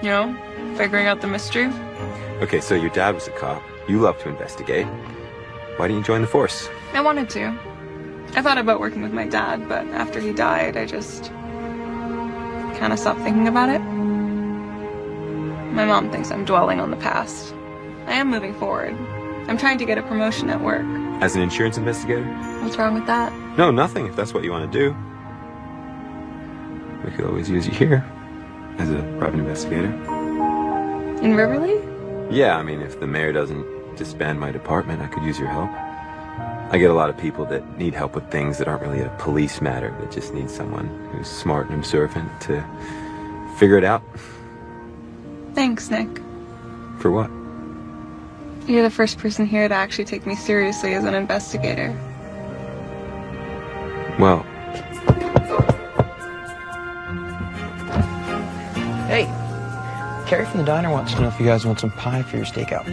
You know, figuring out the mystery. Okay, so your dad was a cop. You love to investigate. Why didn't you join the force? I wanted to. I thought about working with my dad, but after he died, I just kind of stopped thinking about it. My mom thinks I'm dwelling on the past. I am moving forward. I'm trying to get a promotion at work. As an insurance investigator? What's wrong with that? No, nothing, if that's what you want to do. We could always use you here as a private investigator. In Riverly? Yeah, I mean, if the mayor doesn't disband my department, I could use your help. I get a lot of people that need help with things that aren't really a police matter, that just need someone who's smart and observant to figure it out. Thanks, Nick. For what? You're the first person here to actually take me seriously as an investigator. Well, Hey, Carrie from the diner wants to know if you guys want some pie for your stakeout.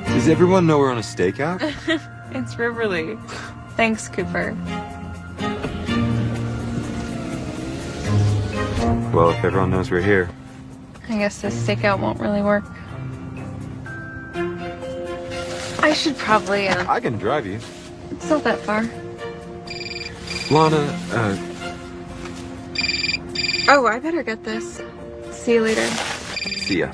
does everyone know we're on a stakeout? It's Riverly. Thanks, Cooper. Well, if everyone knows we're here. I guess this stakeout won't really work. I should probably, I can drive you. It's not that far. Lana, Oh, I better get this. See you later. See ya.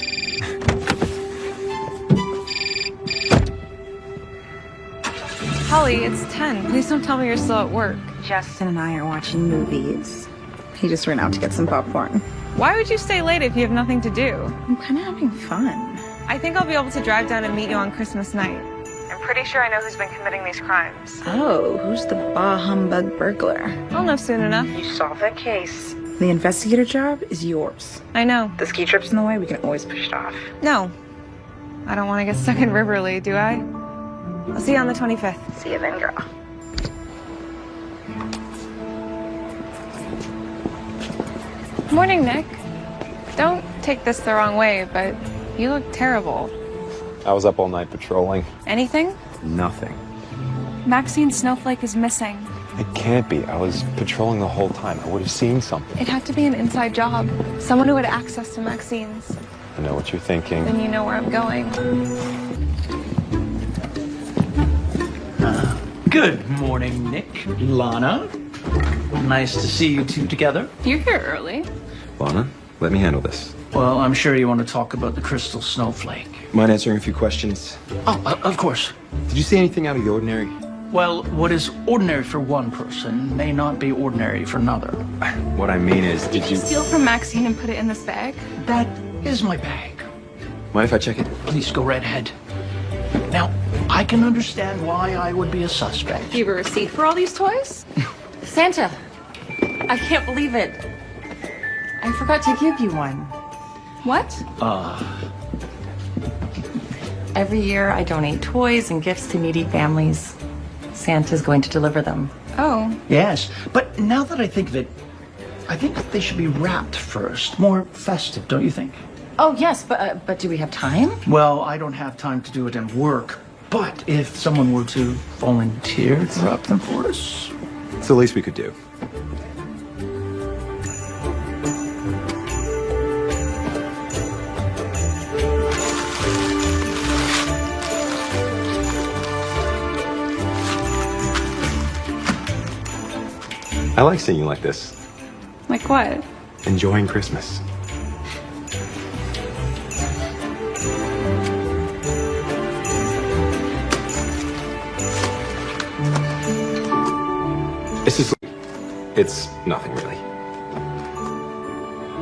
Holly, it's 10. Please don't tell me you're still at work. Justin and I are watching movies. He just ran out to get some popcorn. Why would you stay late if you have nothing to do? I'm kind of having fun. I think I'll be able to drive down and meet you on Christmas night. I'm pretty sure I know who's been committing these crimes. Oh, who's the bah humbug burglar? I'll know soon enough. You solve that case. The investigator job is yours. I know. The ski trip's in the way, we can always push it off. No. I don't want to get stuck in Riverly, do I? I'll see you on the 25th. See you then, girl. Morning, Nick. Don't take this the wrong way, but you look terrible. I was up all night patrolling. Anything? Nothing. Maxine Snowflake is missing. It can't be. I was patrolling the whole time. I would have seen something. It had to be an inside job. Someone who had access to Maxine's. I know what you're thinking. Then you know where I'm going. Good morning, Nick. Lana. Nice to see you two together. You're here early. Lana, let me handle this. Well, I'm sure you want to talk about the crystal snowflake. Mind answering a few questions? Oh, of course. Did you see anything out of the ordinary? Well, what is ordinary for one person may not be ordinary for another. What I mean is, did you... Steal from Maxine and put it in this bag? That is my bag. Mind if I check it? Please go right ahead. Now, I can understand why I would be a suspect. Do you have a receipt for all these toys? Santa, I can't believe it. I forgot to give you one. What? Every year I donate toys and gifts to needy families. Santa's going to deliver them. Oh. Yes, but now that I think of it, I think they should be wrapped first. More festive, don't you think? Oh, yes, but do we have time? Well, I don't have time to do it in work. But if someone were to volunteer to wrap them for us... It's the least we could do. I like seeing you like this. Like what? Enjoying Christmas. It's nothing really.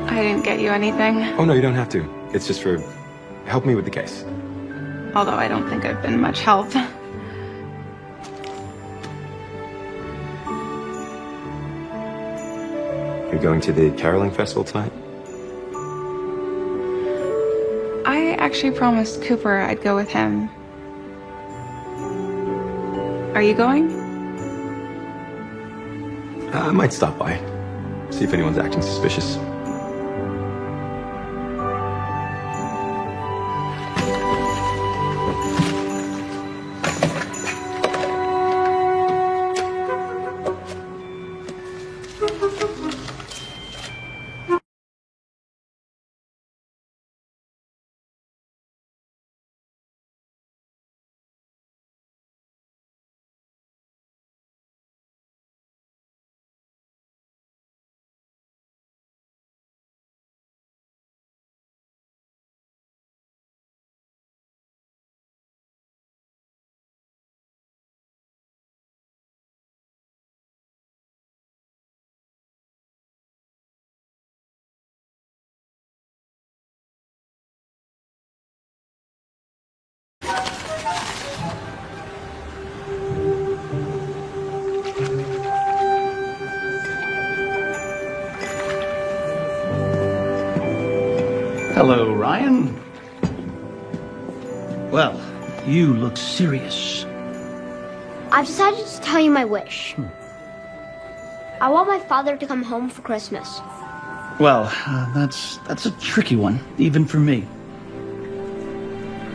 I didn't get you anything. Oh, no, you don't have to. It's just for help me with the case. Although I don't think I've been much help. You're going to the caroling festival tonight? I actually promised Cooper I'd go with him. Are you going? I might stop by. See if anyone's acting suspicious. Hello, Ryan. Well, you look serious. I've decided to tell you my wish. I want my father to come home for Christmas. Well, that's a tricky one, even for me.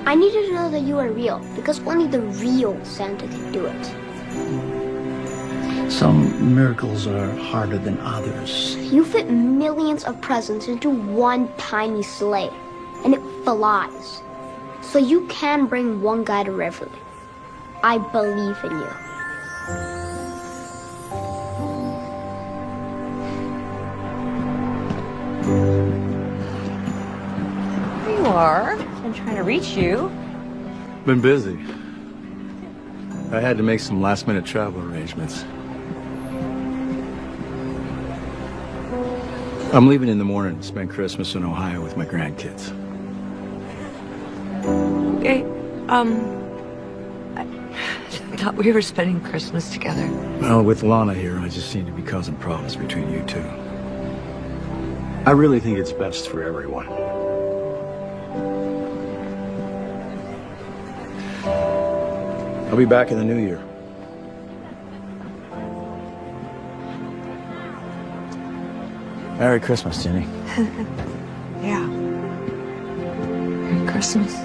I needed to know that you are real, because only the real Santa can do it. Some miracles are harder than others. You fit millions of presents into one tiny sleigh, and it flies. So you can bring one guy to Riverly. I believe in you. There you are. Been trying to reach you. Been busy. I had to make some last-minute travel arrangements. I'm leaving in the morning to spend Christmas in Ohio with my grandkids. Hey, I thought we were spending Christmas together. Well, with Lana here, I just seem to be causing problems between you two. I really think it's best for everyone. I'll be back in the new year. Merry Christmas, Jenny. Yeah. Merry Christmas.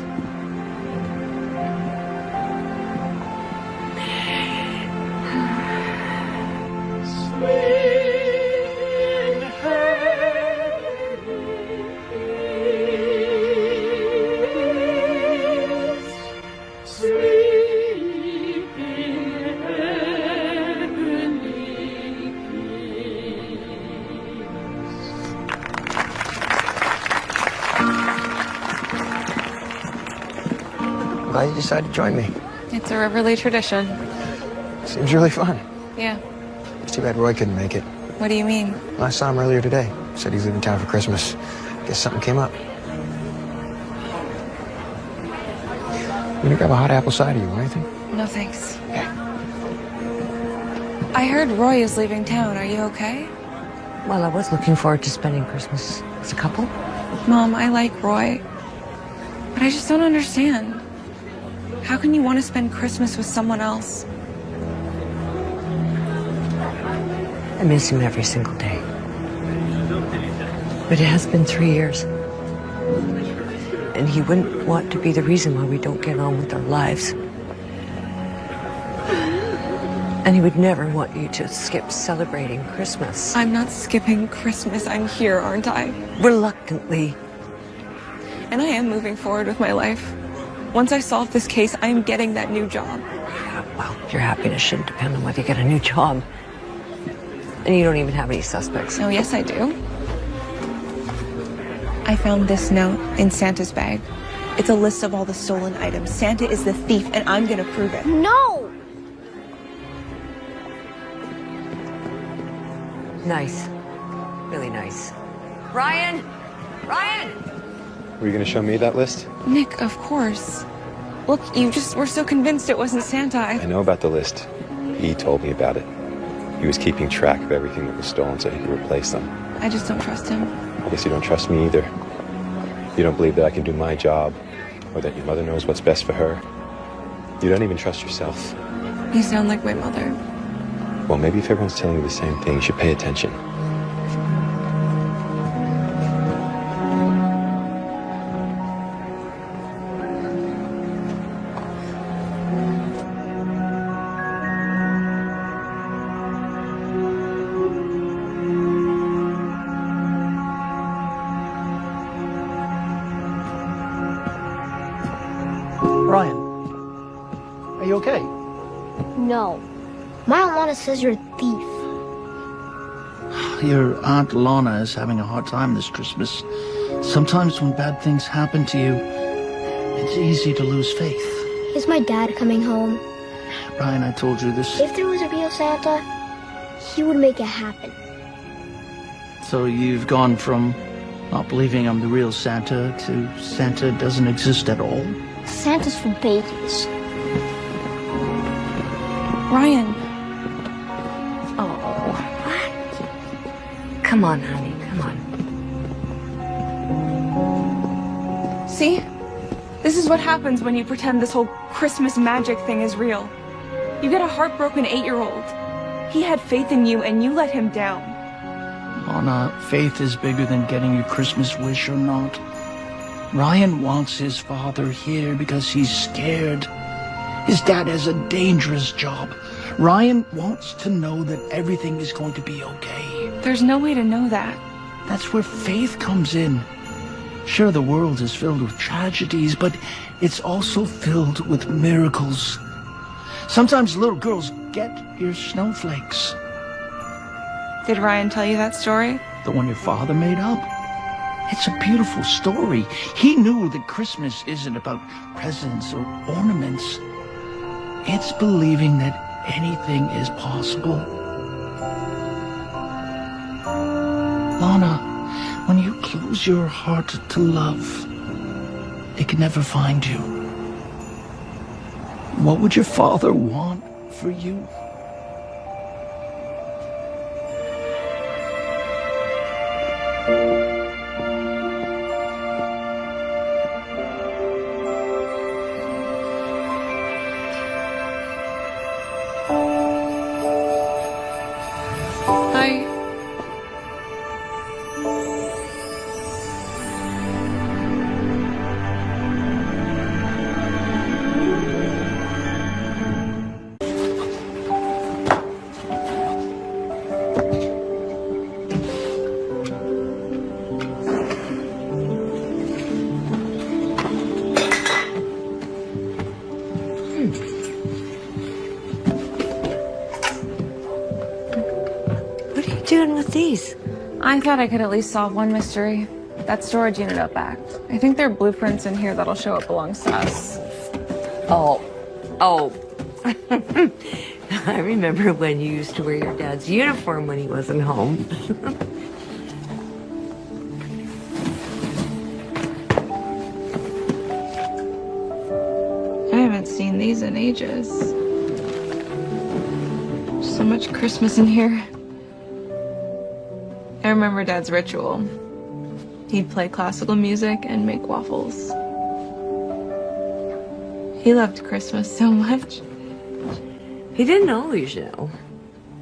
Glad you decided to join me. It's a Riverly tradition. Seems really fun. Yeah. It's too bad Roy couldn't make it. What do you mean? I saw him earlier today. Said he's leaving town for Christmas. Guess something came up. You gonna grab a hot apple cider? You want anything? No thanks. Okay. I heard Roy is leaving town. Are you okay? Well, I was looking forward to spending Christmas as a couple. Mom, I like Roy. But I just don't understand. How can you want to spend Christmas with someone else? I miss him every single day. But it has been 3 years. And he wouldn't want to be the reason why we don't get on with our lives. And he would never want you to skip celebrating Christmas. I'm not skipping Christmas. I'm here, aren't I? Reluctantly. And I am moving forward with my life. Once I solve this case, I am getting that new job. Yeah, well, your happiness shouldn't depend on whether you get a new job. And you don't even have any suspects. Oh, yes, I do. I found this note in Santa's bag. It's a list of all the stolen items. Santa is the thief, and I'm gonna prove it. No! Nice. Really nice. Ryan! Ryan! Were you going to show me that list? Nick, of course. Look, you just were so convinced it wasn't Santa. I know about the list. He told me about it. He was keeping track of everything that was stolen so he could replace them. I just don't trust him. I guess you don't trust me either. You don't believe that I can do my job, or that your mother knows what's best for her. You don't even trust yourself. You sound like my mother. Well, maybe if everyone's telling you the same thing, you should pay attention. Ryan, are you okay? No. My Aunt Lana says you're a thief. Your Aunt Lana is having a hard time this Christmas. Sometimes when bad things happen to you, it's easy to lose faith. Is my dad coming home? Ryan, I told you this. If there was a real Santa, he would make it happen. So you've gone from not believing I'm the real Santa to Santa doesn't exist at all? Santa's for babies. Ryan. Oh, what? Come on, honey, come on. See? This is what happens when you pretend this whole Christmas magic thing is real. You get a heartbroken 8-year-old. He had faith in you and you let him down. Lana, faith is bigger than getting your Christmas wish or not. Ryan wants his father here because he's scared. His dad has a dangerous job. Ryan wants to know that everything is going to be okay. There's no way to know that. That's where faith comes in. Sure, the world is filled with tragedies, but it's also filled with miracles. Sometimes little girls get your snowflakes. Did Ryan tell you that story? The one your father made up? It's a beautiful story. He knew that Christmas isn't about presents or ornaments. It's believing that anything is possible. Lana, when you close your heart to love, it can never find you. What would your father want for you? Hi. What are you doing with these? I thought I could at least solve one mystery. That storage unit up back. I think there are blueprints in here that'll show it belongs to us. Oh. I remember when you used to wear your dad's uniform when he wasn't home. I haven't seen these in ages. So much Christmas in here. I remember Dad's ritual. He'd play classical music and make waffles. He loved Christmas so much. He didn't always know.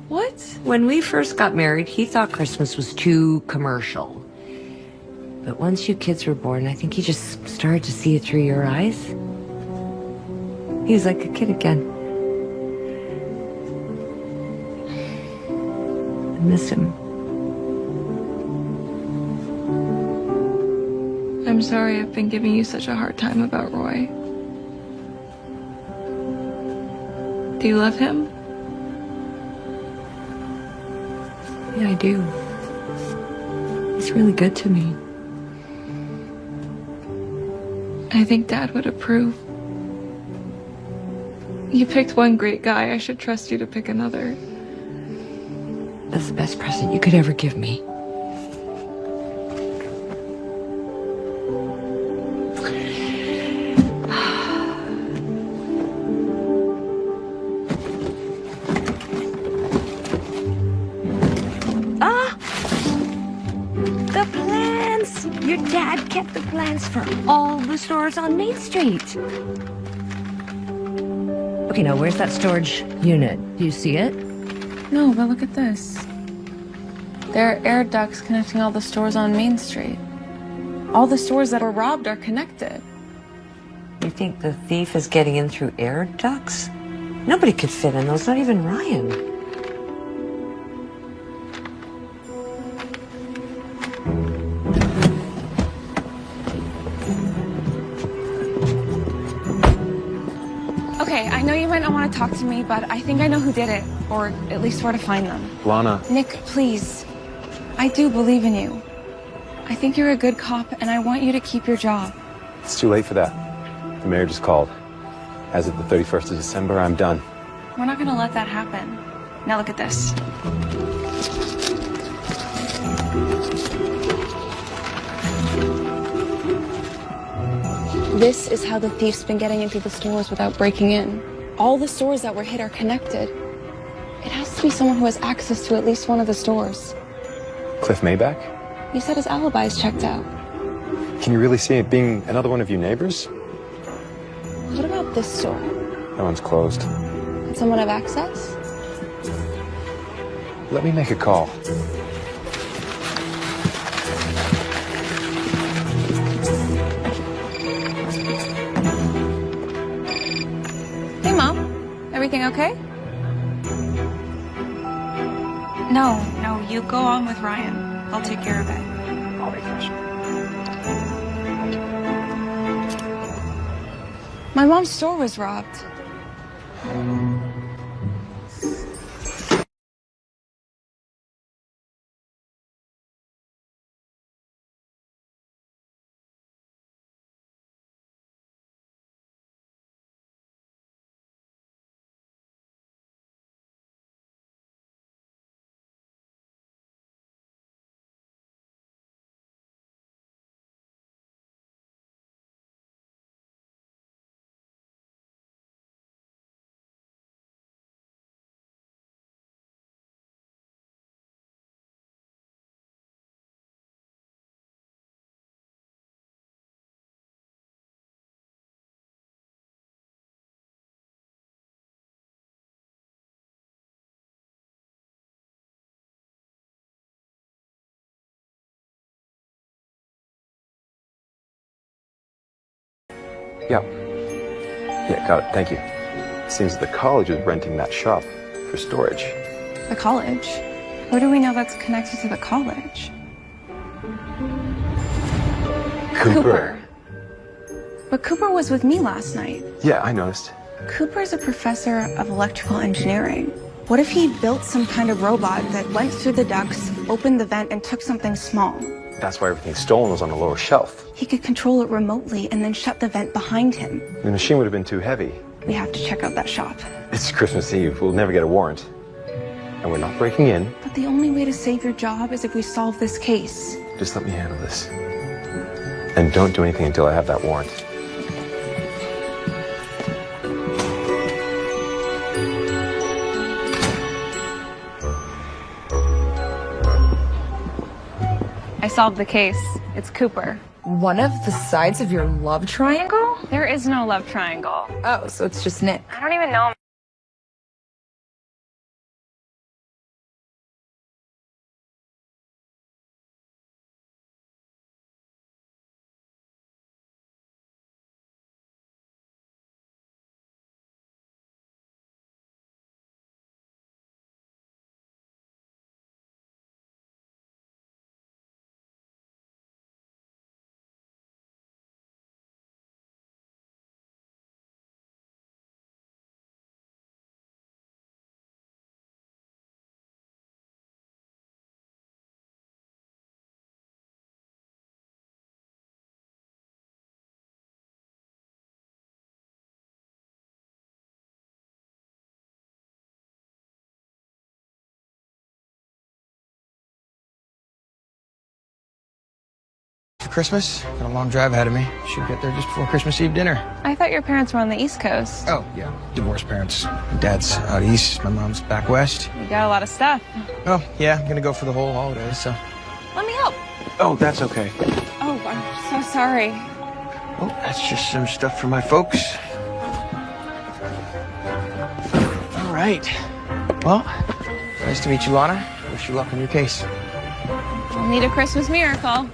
What? When we first got married, he thought Christmas was too commercial. But once you kids were born, I think he just started to see it through your eyes. He was like a kid again. I miss him. I'm sorry I've been giving you such a hard time about Roy. Do you love him? Yeah, I do. He's really good to me. I think Dad would approve. You picked one great guy. I should trust you to pick another. That's the best present you could ever give me. The plans! Your dad kept the plans for all the stores on Main Street. Okay, now where's that storage unit? Do you see it? No, but look at this. There are air ducts connecting all the stores on Main Street. All the stores that were robbed are connected. You think the thief is getting in through air ducts? Nobody could fit in those, not even Ryan. Okay, I know you might not want to talk to me, but I think I know who did it, or at least where to find them. Lana. Nick, please. I do believe in you. I think you're a good cop, and I want you to keep your job. It's too late for that. The mayor just called. As of the 31st of December, I'm done. We're not going to let that happen. Now look at this. This is how the thief's been getting into the stores without breaking in. All the stores that were hit are connected. It has to be someone who has access to at least one of the stores. Cliff Mayback? He said his alibi is checked out. Can you really see it being another one of your neighbors? What about this store? That one's closed. Did someone have access? Let me make a call. Hey, Mom. Everything okay? No, you go on with Ryan. I'll take care of it. I'll make sure. My mom's store was robbed. Yeah. Yeah, got it. Thank you. Seems the college is renting that shop for storage. The college? Who do we know that's connected to the college? Cooper. But Cooper was with me last night. Yeah, I noticed. Cooper's a professor of electrical engineering. What if he built some kind of robot that went through the ducts, opened the vent, and took something small? That's why everything stolen was on the lower shelf. He could control it remotely and then shut the vent behind him. The machine would have been too heavy. We have to check out that shop. It's Christmas Eve. We'll never get a warrant. And we're not breaking in. But the only way to save your job is if we solve this case. Just let me handle this. And don't do anything until I have that warrant. I solved the case. It's Cooper. One of the sides of your love triangle? There is no love triangle. Oh, so it's just Nick. I don't even know him. For Christmas, got a long drive ahead of me. Should get there just before Christmas Eve dinner. I thought your parents were on the East Coast. Oh, yeah. Divorced parents. My dad's out east, my mom's back west. You got a lot of stuff. Oh, yeah, I'm gonna go for the whole holidays, so. Let me help. Oh, that's okay. Oh, I'm so sorry. Oh, that's just some stuff for my folks. All right. Well, nice to meet you, Lana. Wish you luck on your case. I'll need a Christmas miracle.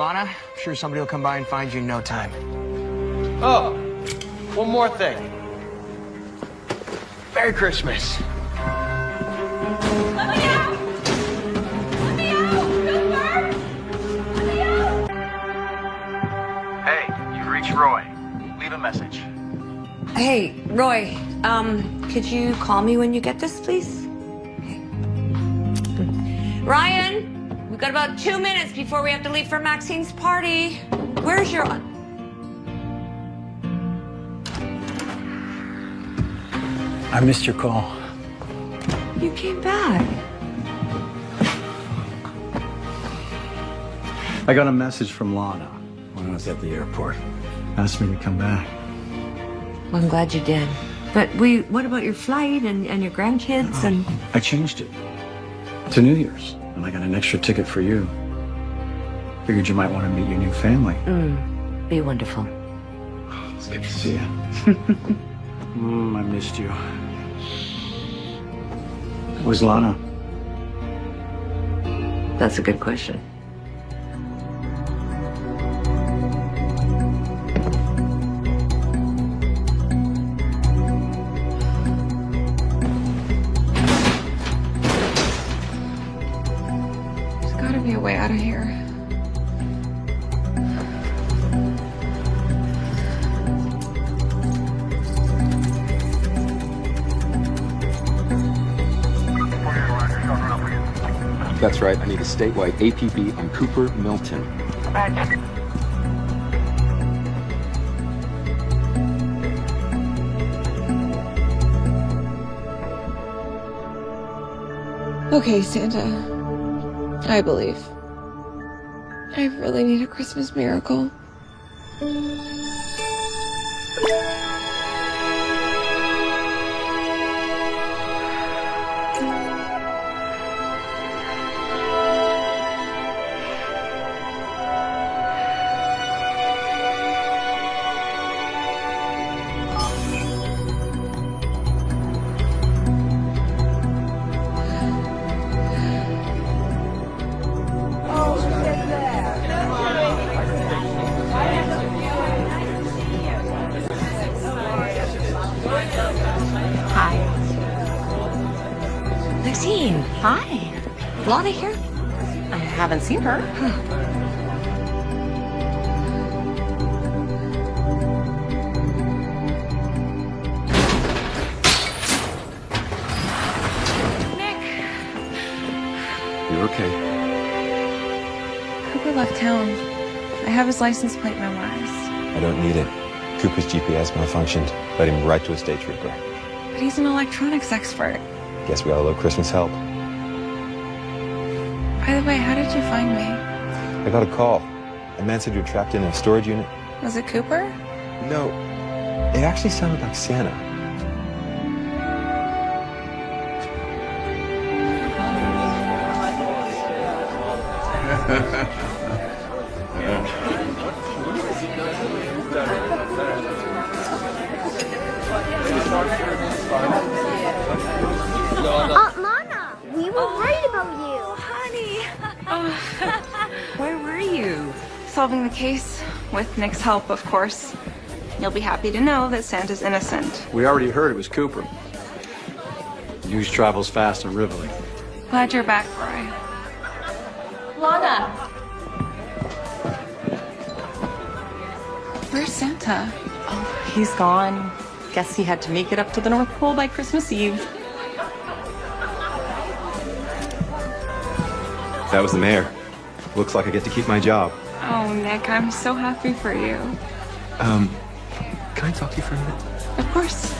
Lana. I'm sure somebody will come by and find you in no time. Oh, one more thing. Merry Christmas. Let me out! Let me out! Cooper! Let me out! Hey, you've reached Roy. Leave a message. Hey, Roy, could you call me when you get this, please? Okay. Ryan, we've got about 2 minutes before we have to leave for Maxine's party. Where's your... I missed your call. You came back. I got a message from Lana when I was at the airport. Asked me to come back. Well, I'm glad you did. But what about your flight and your grandkids and... I changed it to New Year's, and I got an extra ticket for you. Figured you might want to meet your new family. Be wonderful. It's good to see you. I missed you. Where's Lana? That's a good question. There's gotta be a way out of here. That's right, I need a statewide APB on Cooper Milton. Okay, Santa. I believe. I really need a Christmas miracle. Maxine. Hi. Lana here? I haven't seen her. You're okay. Cooper left town. I have his license plate memorized. I don't need it. Cooper's GPS malfunctioned. Led him right to a state trooper. But he's an electronics expert. Guess we got a little Christmas help. By the way, how did you find me? I got a call. A man said you were trapped in a storage unit. Was it Cooper? No. It actually sounded like Santa. Lana, we were worried about you. Where were you? Solving the case, with Nick's help, of course. You'll be happy to know that Santa's innocent. We already heard it was Cooper. News travels fast in Rivoli. Glad you're back, Roy. Lana! Where's Santa? Oh, he's gone. Guess he had to make it up to the North Pole by Christmas Eve. That was the mayor. Looks like I get to keep my job. Oh, Nick, I'm so happy for you. Can I talk to you for a minute? Of course.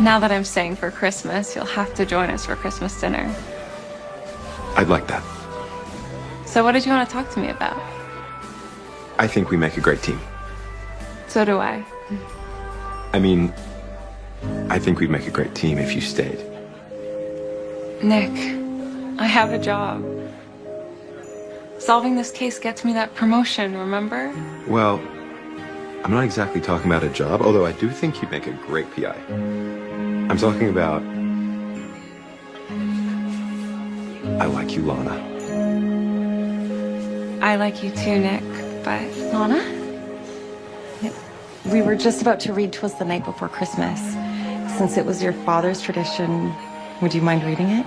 Now that I'm staying for Christmas, you'll have to join us for Christmas dinner. I'd like that. So what did you want to talk to me about? I think we make a great team. So do I. I mean, I think we'd make a great team if you stayed. Nick, I have a job. Solving this case gets me that promotion, remember? Well, I'm not exactly talking about a job, although I do think you'd make a great PI. I'm talking about I like you, Lana. I like you too, Nick, but... Lana? We were just about to read 'Twas the Night Before Christmas. Since it was your father's tradition, would you mind reading it?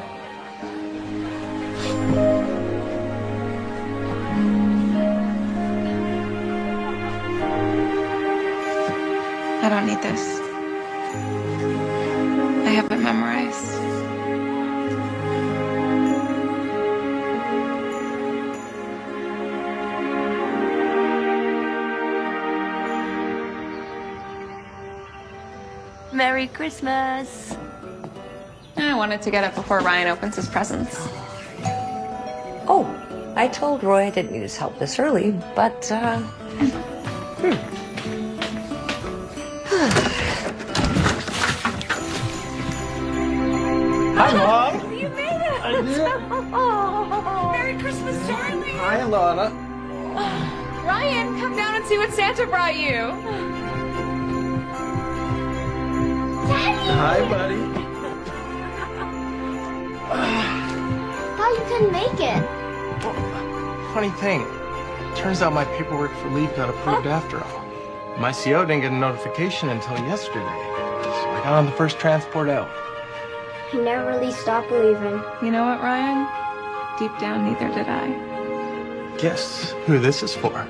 I don't need this. I have it memorized. Merry Christmas. I wanted to get up before Ryan opens his presents. Oh, I told Roy I didn't need his help this early, but, Hi, Mom. You made it! I did. Oh, Merry Christmas, darling! Hi, Lana. Ryan, come down and see what Santa brought you. Hi, buddy. How you couldn't make it? Funny thing. Turns out my paperwork for leave got approved after all. My CO didn't get a notification until yesterday. So I got on the first transport out. I never really stopped believing. You know what, Ryan? Deep down, neither did I. Guess who this is for?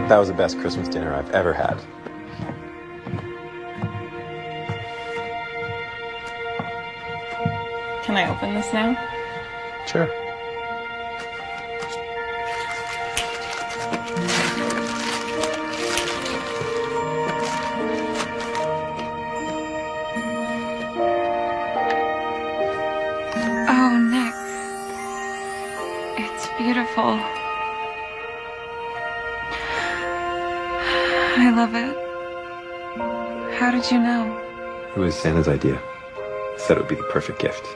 That was the best Christmas dinner I've ever had. Can I open this now? Sure. Oh, Nick. It's beautiful. I love it. How did you know? It was Santa's idea. Said it would be the perfect gift.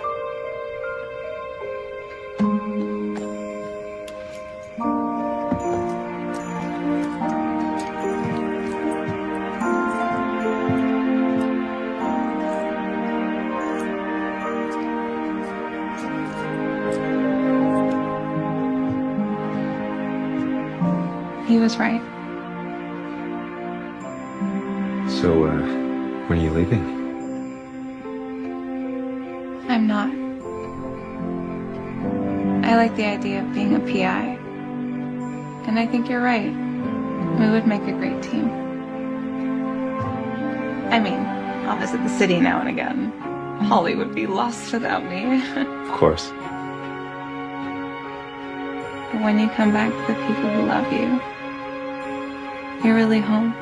He was right. So, when are you leaving? I'm not. I like the idea of being a PI. And I think you're right. We would make a great team. I mean, I'll visit the city now and again. Holly would be lost without me. Of course. But when you come back to the people who love you, you're really home.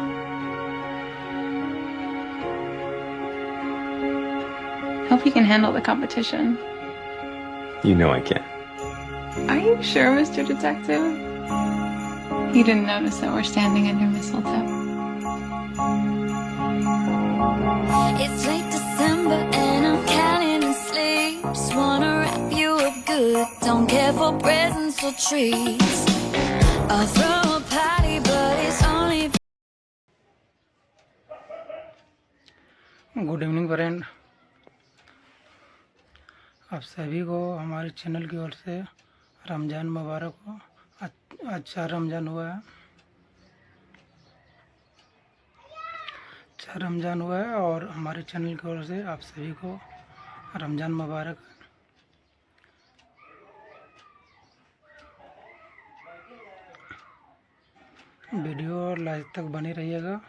Hope you can handle the competition. You know I can. Are you sure, Mr. Detective? You didn't notice that we're standing under mistletoe. It's late December and I'm counting in sleep. Just wanna wrap you up good. Don't care for presents or treats. I'll throw a party, but it's only. Good evening friend, आप सभी को हमारे channel की ओर से रमज़ान मुबारक हो। अच्छा रमज़ान हुआ है, अच्छा रमज़ान हुआ है और हमारे चैनल की ओर से आप सभी को रमज़ान मुबारक। वीडियो और लास्ट तक बने रहिएगा।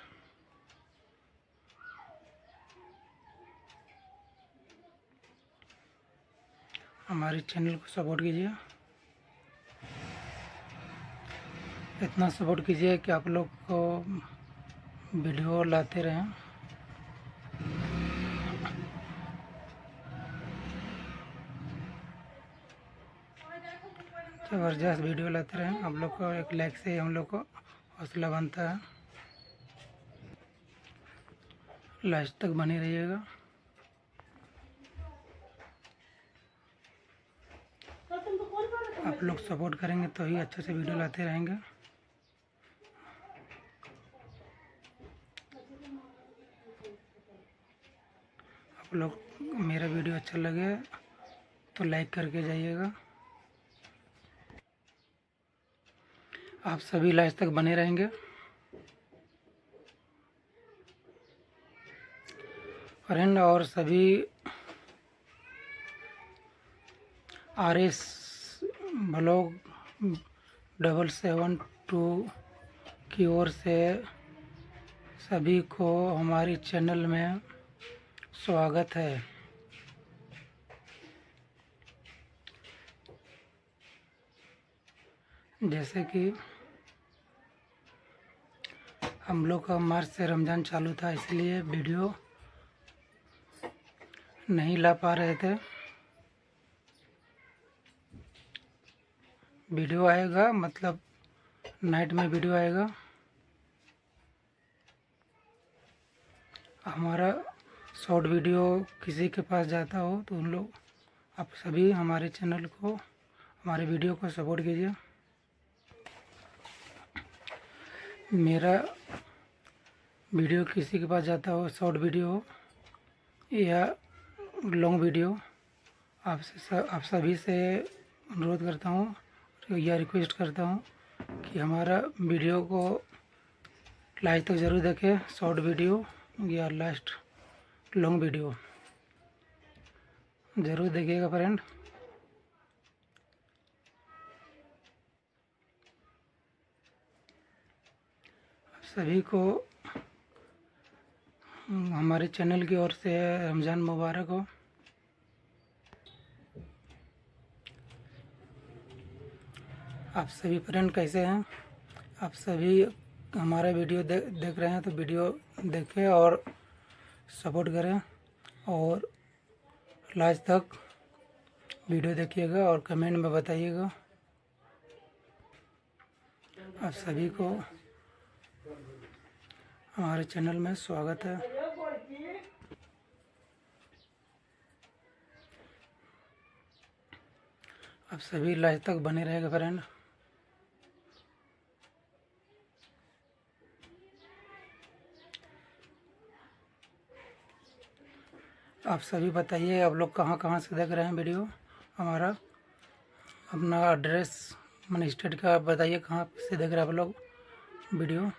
हमारे चैनल को सपोर्ट कीजिए, इतना सपोर्ट कीजिए कि आप लोग को वीडियो लाते रहें। ज़बरदस्त वीडियो लाते रहें। आप लोग को एक लाइक से हम लोग को हौसला बनता है। लास्ट तक बने रहिएगा। आप लोग सपोर्ट करेंगे तो ही अच्छे से वीडियो लाते रहेंगे। आप लोग मेरा वीडियो अच्छा लगे तो लाइक करके जाइएगा। आप सभी लास्ट तक बने रहेंगे। फ्रेंड और सभी RS ब्लॉग 772 की ओर से सभी को हमारी चैनल में स्वागत है। जैसे कि हम लोग का मार्च से रमज़ान चालू था, इसलिए वीडियो नहीं ला पा रहे थे। वीडियो आएगा, मतलब नाइट में वीडियो आएगा। हमारा शॉर्ट वीडियो किसी के पास जाता हो तो उन लोग, आप सभी हमारे चैनल को, हमारे वीडियो को सपोर्ट कीजिए। मेरा वीडियो किसी के पास जाता हो, शॉर्ट वीडियो या लॉन्ग वीडियो, आप सभी से अनुरोध करता हूँ या रिक्वेस्ट करता हूँ कि हमारा वीडियो को लास्ट तक ज़रूर देखें। शॉर्ट वीडियो या लास्ट लॉन्ग वीडियो ज़रूर देखिएगा फ्रेंड। सभी को हमारे चैनल की ओर से रमज़ान मुबारक हो। आप सभी फ्रेंड कैसे हैं? आप सभी हमारा वीडियो देख रहे हैं तो वीडियो देखें और सपोर्ट करें और लास्ट तक वीडियो देखिएगा और कमेंट में बताइएगा। आप सभी को हमारे चैनल में स्वागत है। आप सभी लास्ट तक बने रहेगा फ्रेंड। आप सभी बताइए आप लोग कहाँ कहाँ से देख रहे हैं वीडियो हमारा। अपना एड्रेस मैंने स्टेट का बताइए, कहाँ से देख रहे हैं आप लोग वीडियो।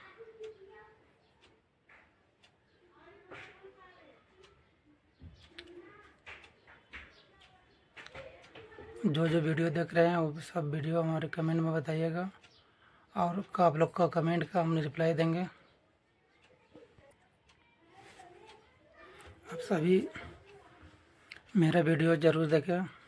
जो जो वीडियो देख रहे हैं वो सब वीडियो हमारे कमेंट में बताइएगा और आप लोग का कमेंट का हम रिप्लाई देंगे। आप सभी मेरा वीडियो ज़रूर देखें।